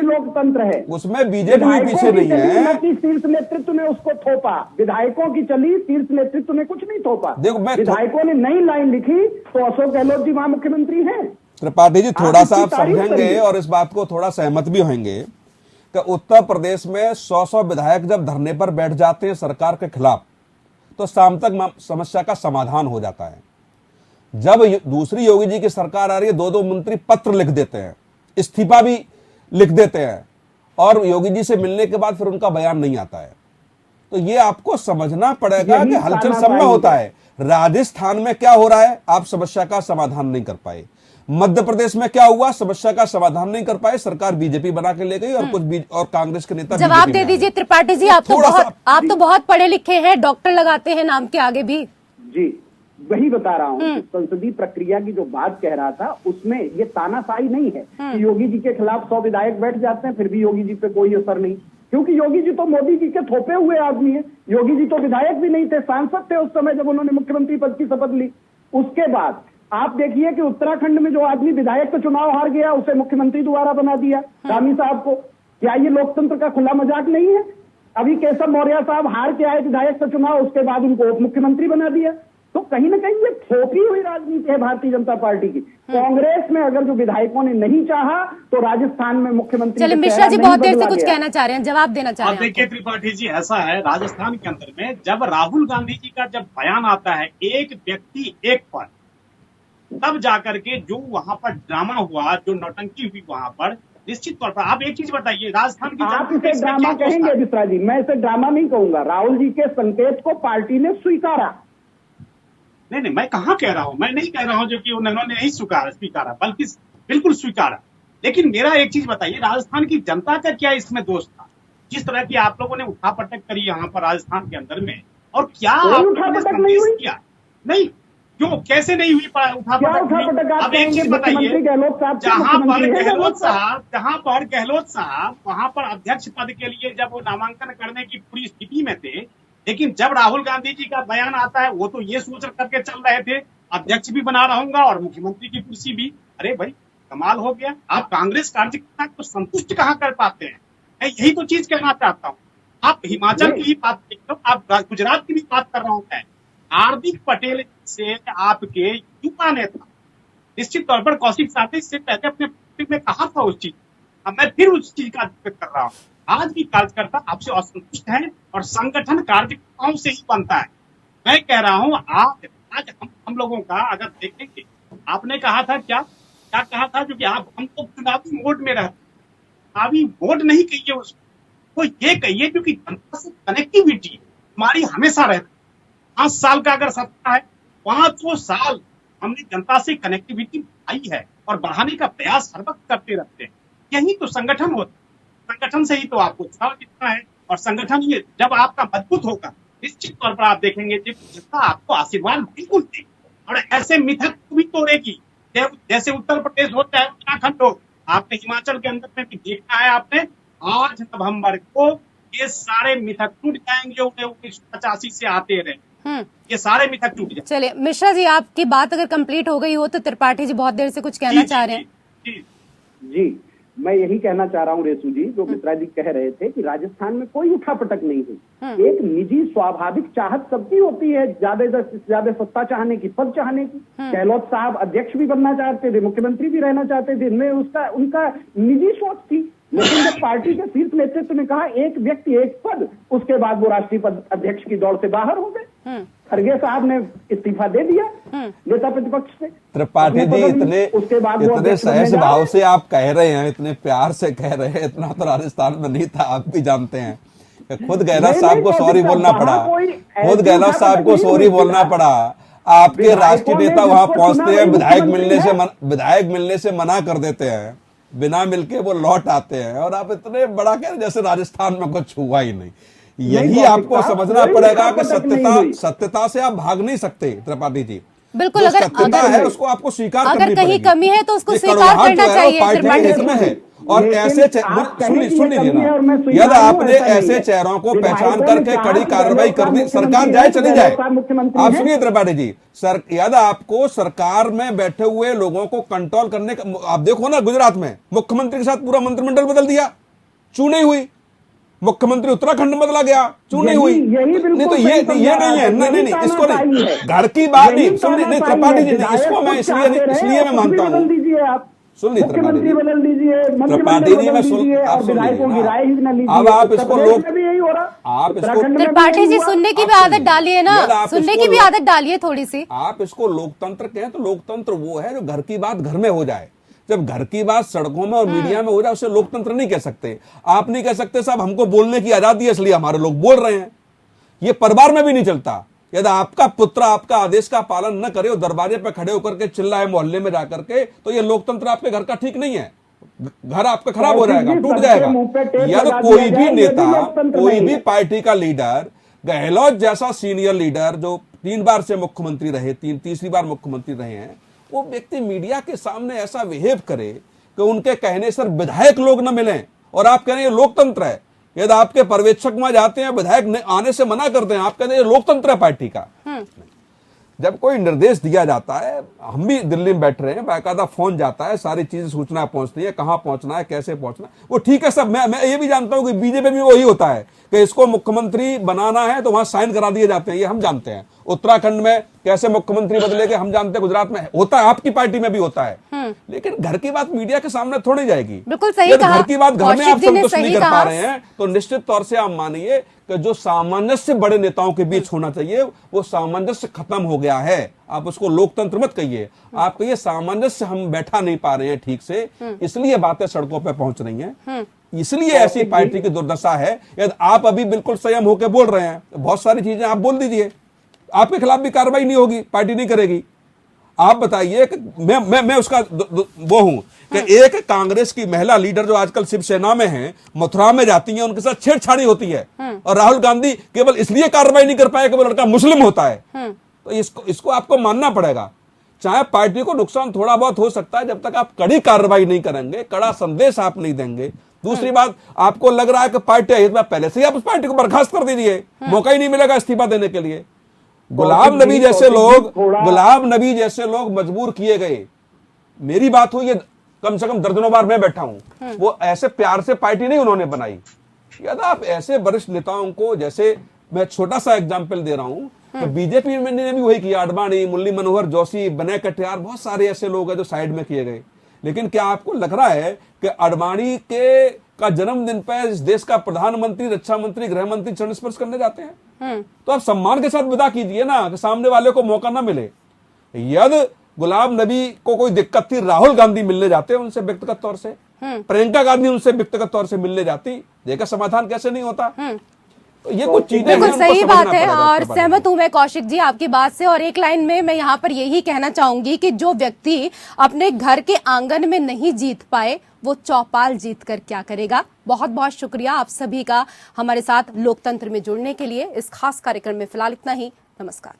लोकतंत्र है, उसमें बीजेपी भी पीछे नहीं है। शीर्ष नेतृत्व ने उसको थोपा, विधायकों की चली, शीर्ष नेतृत्व ने कुछ नहीं थोपा। देखो, विधायकों ने नई लाइन लिखी तो अशोक गहलोत जी वहां मुख्यमंत्री हैं। त्रिपाठी जी, थोड़ा सा आप समझेंगे और इस बात को थोड़ा सहमत भी होंगे कि उत्तर प्रदेश में 100 विधायक जब धरने पर बैठ जाते हैं सरकार के खिलाफ, तो शाम तक समस्या का समाधान हो जाता है। जब दूसरी योगी जी की सरकार आ रही है, 2-2 मंत्री पत्र लिख देते हैं, इस्तीफा भी लिख देते हैं, और योगी जी से मिलने के बाद फिर उनका बयान नहीं आता है। तो ये आपको समझना पड़ेगा कि हलचल सब में होता है। राजस्थान में क्या हो रहा है, आप समस्या का समाधान नहीं कर पाए। मध्य प्रदेश में क्या हुआ, समस्या का समाधान नहीं कर पाए, सरकार बीजेपी बना के ले गई और और कांग्रेस के नेता जवाब दे दीजिए त्रिपाठी जी। आप तो बहुत पढ़े लिखे हैं, डॉक्टर लगाते हैं नाम के आगे भी। जी, वही बता रहा हूँ। संसदीय प्रक्रिया की जो बात कह रहा था, उसमें ये तानाशाही नहीं है कि योगी जी के खिलाफ 100 विधायक बैठ जाते हैं फिर भी योगी जी पे कोई असर नहीं, क्योंकि योगी जी तो मोदी जी के थोपे हुए आदमी है। योगी जी तो विधायक भी नहीं थे, सांसद थे उस समय जब उन्होंने मुख्यमंत्री पद की शपथ ली। उसके बाद आप देखिए कि उत्तराखंड में जो आदमी विधायक का चुनाव हार गया, उसे मुख्यमंत्री दोबारा बना दिया, रामी साहब को। क्या ये लोकतंत्र का खुला मजाक नहीं है? अभी केशव मौर्य साहब हार के आए विधायक का चुनाव, उसके बाद उनको उप मुख्यमंत्री बना दिया। तो कहीं ना कहीं ये थोपी हुई राजनीति है भारतीय जनता पार्टी की। कांग्रेस में अगर जो विधायकों ने नहीं चाहा तो राजस्थान में मुख्यमंत्री। चलिए मिश्रा जी बहुत देर से कुछ कहना चाह रहे हैं, जवाब देना चाह रहे हैं। देखिए त्रिपाठी जी, ऐसा है राजस्थान के अंदर में जब राहुल गांधी जी का जब बयान आता है, एक व्यक्ति एक पद, तब जाकर के जो वहां पर ड्रामा हुआ, जो नौटंकी हुई वहां पर, निश्चित तौर पर आप एक चीज बताइए, राजस्थान की आप इसे ड्रामा कहेंगे मिश्रा जी? मैं इसे ड्रामा नहीं कहूंगा। राहुल जी के संकेत को पार्टी ने स्वीकारा। नहीं, मैं कहाँ कह रहा हूँ, मैं नहीं कह रहा हूँ जो कि उन्होंने नहीं स्वीकारा, बल्कि बिल्कुल स्वीकारा। लेकिन मेरा एक चीज बताइए, राजस्थान की जनता का क्या इसमें दोष था? जिस तरह की आप लोगों ने उठापटक करी यहाँ पर राजस्थान के अंदर में, और क्या उठापटक नहीं हुई? किया नहीं, क्यों, कैसे नहीं हुई उठापटक? अब एक चीज बताइए, जहां पर गहलोत साहब वहां पर अध्यक्ष पद के लिए जब वो नामांकन करने की पूरी स्थिति में थे, लेकिन जब राहुल गांधी जी का बयान आता है, वो तो ये सोच करके चल रहे थे अध्यक्ष भी बना रहूंगा और मुख्यमंत्री की कुर्सी भी। अरे भाई, कमाल हो गया। आप कांग्रेस कार्यकर्ता को संतुष्ट कहाँ कर पाते हैं? मैं यही तो चीज कहना चाहता हूँ। आप हिमाचल की भी बात देख लो, आप गुजरात की भी बात कर रहा हूँ मैं। हार्दिक पटेल से आपके युवा नेता, निश्चित तौर पर कौशिक साथी से पहले अपने में कहा था उस चीज, अब मैं फिर उस चीज का जिक्र कर रहा हूँ। आज भी कार्यकर्ता आपसे असंतुष्ट है और संगठन कार्यकर्ताओं से ही बनता है। मैं कह रहा हूँ आज हम लोगों का अगर देखेंगे आपने कहा था क्या क्या कहा था, जो कि आप हमको चुनावी मोड में रहते, चुनावी वोट नहीं कहिए उसको, तो ये कहिए क्योंकि जनता से कनेक्टिविटी हमारी हमेशा रहती है। 5 साल का अगर सत्ता है, 5 साल हमने जनता से कनेक्टिविटी बढ़ाई है और बढ़ाने का प्रयास हर वक्त करते रहते हैं। यही तो संगठन होता है, संगठन से ही तो आपको चुनाव जीतना है, और संगठन ये जब आपका मजबूत होगा निश्चित तौर पर आप देखेंगे कि जनता आपको आशीर्वाद बिल्कुल देगी और ऐसे मिथक को भी तोड़ेगी। जैसे उत्तर प्रदेश होता है, उत्तराखंड हो, आपने हिमाचल के अंदर में भी देखा है, आपने 8 नवंबर को ये सारे मिथक टूट जाएंगे, उन्हें 1985 से आते रहे, ये सारे मिथक टूट जाएंगे। चलिए मिश्रा जी, आपकी बात अगर कंप्लीट हो गई हो तो त्रिपाठी जी बहुत देर से कुछ कहना चाह रहे हैं। जी, मैं यही कहना चाह रहा हूँ रेसू जी, जो मिश्रा जी कह रहे थे कि राजस्थान में कोई उठापटक नहीं हुई। एक निजी स्वाभाविक चाहत सबकी होती है, ज्यादा से ज्यादा सत्ता चाहने की, पद चाहने की। गहलोत साहब अध्यक्ष भी बनना चाहते थे, मुख्यमंत्री भी रहना चाहते थे, इनमें उनका निजी सोच थी। लेकिन जब पार्टी के शीर्ष नेतृत्व ने कहा एक व्यक्ति एक पद, उसके बाद वो राष्ट्रीय पद अध्यक्ष की दौड़ से बाहर हो गए। खड़गे साहब ने इस्तीफा दे दिया नेता प्रतिपक्ष से। त्रिपाठी जी इतने सहज भाव से आप कह रहे हैं, इतने प्यार से कह रहे हैं, इतना तो राजस्थान में नहीं था, आप भी जानते हैं। खुद गहलोत साहब को सॉरी बोलना पड़ा, खुद गहलोत साहब को सॉरी बोलना पड़ा। आपके राष्ट्रीय नेता वहां पहुंचते हैं, विधायक मिलने से मना कर देते हैं, बिना मिलके वो लौट आते हैं, और आप इतने बड़ा कह रहे जैसे राजस्थान में कुछ हुआ ही नहीं। यही आपको समझना पड़ेगा कि सत्यता से आप भाग नहीं सकते त्रिपाठी जी। बिल्कुल, अगर है उसको आपको स्वीकार करनी अगर कहीं कमी है तो उसको स्वीकार करना चाहिए। और ऐसे सुन लीजिए ना, यदि आपने ऐसे चेहरों को पहचान करके कड़ी कार्रवाई कर दी, सरकार जाए चली जाए। आप सुनिए त्रिपाठी जी, यदि आपको सरकार में बैठे हुए लोगों को कंट्रोल करने का, आप देखो ना गुजरात में मुख्यमंत्री के साथ पूरा मंत्रिमंडल बदल दिया, चू नहीं हुई। मुख्यमंत्री उत्तराखंड में बदला गया, चू नहीं हुई। नहीं तो ये नहीं है, नहीं इसको नहीं, घर की बात नहीं। सुनिए, नहीं त्रिपाठी जी, इसको मैं इसलिए मैं मानता हूँ। सुन लीजिए त्रिपाठी जी, मैं अब आप इसको त्रिपाठी जी सुनने की भी आदत डालिए ना, सुनने की भी आदत डालिए थोड़ी सी। आप इसको लोकतंत्र कहें तो लोकतंत्र वो है जो घर की बात घर में हो जाए। जब घर की बात सड़कों में और मीडिया में हो जाए उसे लोकतंत्र नहीं कह सकते। आप नहीं कह सकते साहब हमको बोलने की आजादी है इसलिए हमारे लोग बोल रहे हैं। ये परिवार में भी नहीं चलता। यदि आपका पुत्र आपका आदेश का पालन न करे और दरवाजे पर खड़े होकर के चिल्लाए मोहल्ले में जाकर के, तो ये लोकतंत्र आपके घर का ठीक नहीं है। घर आपका खराब हो जाएगा, टूट जाएगा। यदि कोई भी नेता, कोई भी पार्टी का लीडर, गहलोत जैसा सीनियर लीडर जो 3 बार से मुख्यमंत्री रहे, तीसरी बार मुख्यमंत्री रहे हैं, वो व्यक्ति मीडिया के सामने ऐसा बिहेव करे कि उनके कहने से विधायक लोग न मिलें और आप कह रहे हैं ये लोकतंत्र है। यदि आपके पर्यवेक्षक में जाते हैं, विधायक आने से मना करते हैं, आप कहते हैं ये लोकतंत्र है पार्टी का। जब कोई निर्देश दिया जाता है, हम भी दिल्ली में बैठ रहे हैं, बाकायदा फोन जाता है, सारी चीजें सूचना पहुंचती है, कहां पहुंचना है, कैसे पहुंचना है, वो ठीक है सब। मैं ये भी जानता हूं कि बीजेपी में वही होता है कि इसको मुख्यमंत्री बनाना है तो वहां साइन करा दिए जाते हैं, ये हम जानते हैं। उत्तराखंड में कैसे मुख्यमंत्री बदलेंगे हम जानते हैं, गुजरात में होता है, आपकी पार्टी में भी होता है। लेकिन घर की बात मीडिया के सामने थोड़ी जाएगी। बिल्कुल सही कहा। घर की बात घर में आप संतुष्ट नहीं कर पा रहे हैं तो निश्चित तौर से आप मानिए कि जो सामंजस्य बड़े नेताओं के बीच होना चाहिए वो सामंजस्य खत्म हो गया है। आप उसको लोकतंत्र मत कहिए, आप कहिए सामंजस्य हम बैठा नहीं पा रहे हैं ठीक से, इसलिए बातें सड़कों पर पहुंच रही हैं, इसलिए ऐसी पार्टी की दुर्दशा है। यदि आप अभी बिल्कुल संयम होकर बोल रहे हैं, बहुत सारी चीजें आप बोल दीजिए, आपके खिलाफ भी कार्रवाई नहीं होगी, पार्टी नहीं करेगी। आप बताइए कि मैं उसका वो हूं कि एक कांग्रेस की महिला लीडर जो आजकल शिवसेना में है, मथुरा में जाती है, उनके साथ छेड़छाड़ी होती है, और राहुल गांधी केवल इसलिए कार्रवाई नहीं कर पाए कि वो लड़का मुस्लिम होता है। तो इसको आपको मानना पड़ेगा। चाहे पार्टी को नुकसान थोड़ा बहुत हो सकता है, जब तक आप कड़ी कार्रवाई नहीं करेंगे, कड़ा संदेश आप नहीं देंगे। दूसरी बात, आपको लग रहा है कि पार्टी है, पहले से ही आप उस पार्टी को बर्खास्त कर दीजिए, मौका ही नहीं मिलेगा इस्तीफा देने के लिए। गुलाम नबी जैसे लोग मजबूर किए गए। मेरी बात हुई है, कम से कम दर्जनों बार मैं बैठा हूं, वो ऐसे प्यार से पार्टी नहीं उन्होंने बनाई। यदि आप ऐसे वरिष्ठ नेताओं को, जैसे मैं छोटा सा एग्जांपल दे रहा हूं, तो बीजेपी में ने भी वही किया, आडवाणी, मुरली मनोहर जोशी, विनय कटियार, बहुत सारे ऐसे लोग हैं जो साइड में किए गए। लेकिन क्या आपको लग रहा है कि आडवाणी का जन्मदिन पर इस देश का प्रधानमंत्री, रक्षा मंत्री, गृह मंत्री चरण स्पर्श करने जाते हैं? तो आप सम्मान के साथ विदा कीजिए ना, कि सामने वाले को मौका ना मिले। यदि गुलाम नबी को कोई दिक्कत थी, राहुल गांधी मिलने जाते उनसे व्यक्तिगत तौर से, प्रियंका गांधी उनसे व्यक्तिगत तौर से मिलने जाती, देखा समाधान कैसे नहीं होता। तो ये कुछ चीजें बिल्कुल उनको सही समझना बात है पड़ेगा और उसके बारे में। सहमत हूं मैं कौशिक जी आपकी बात से। और एक लाइन में मैं यहाँ पर यही कहना चाहूंगी कि जो व्यक्ति अपने घर के आंगन में नहीं जीत पाए वो चौपाल जीत कर क्या करेगा। बहुत बहुत शुक्रिया आप सभी का हमारे साथ लोकतंत्र में जुड़ने के लिए। इस खास कार्यक्रम में फिलहाल इतना ही। नमस्कार।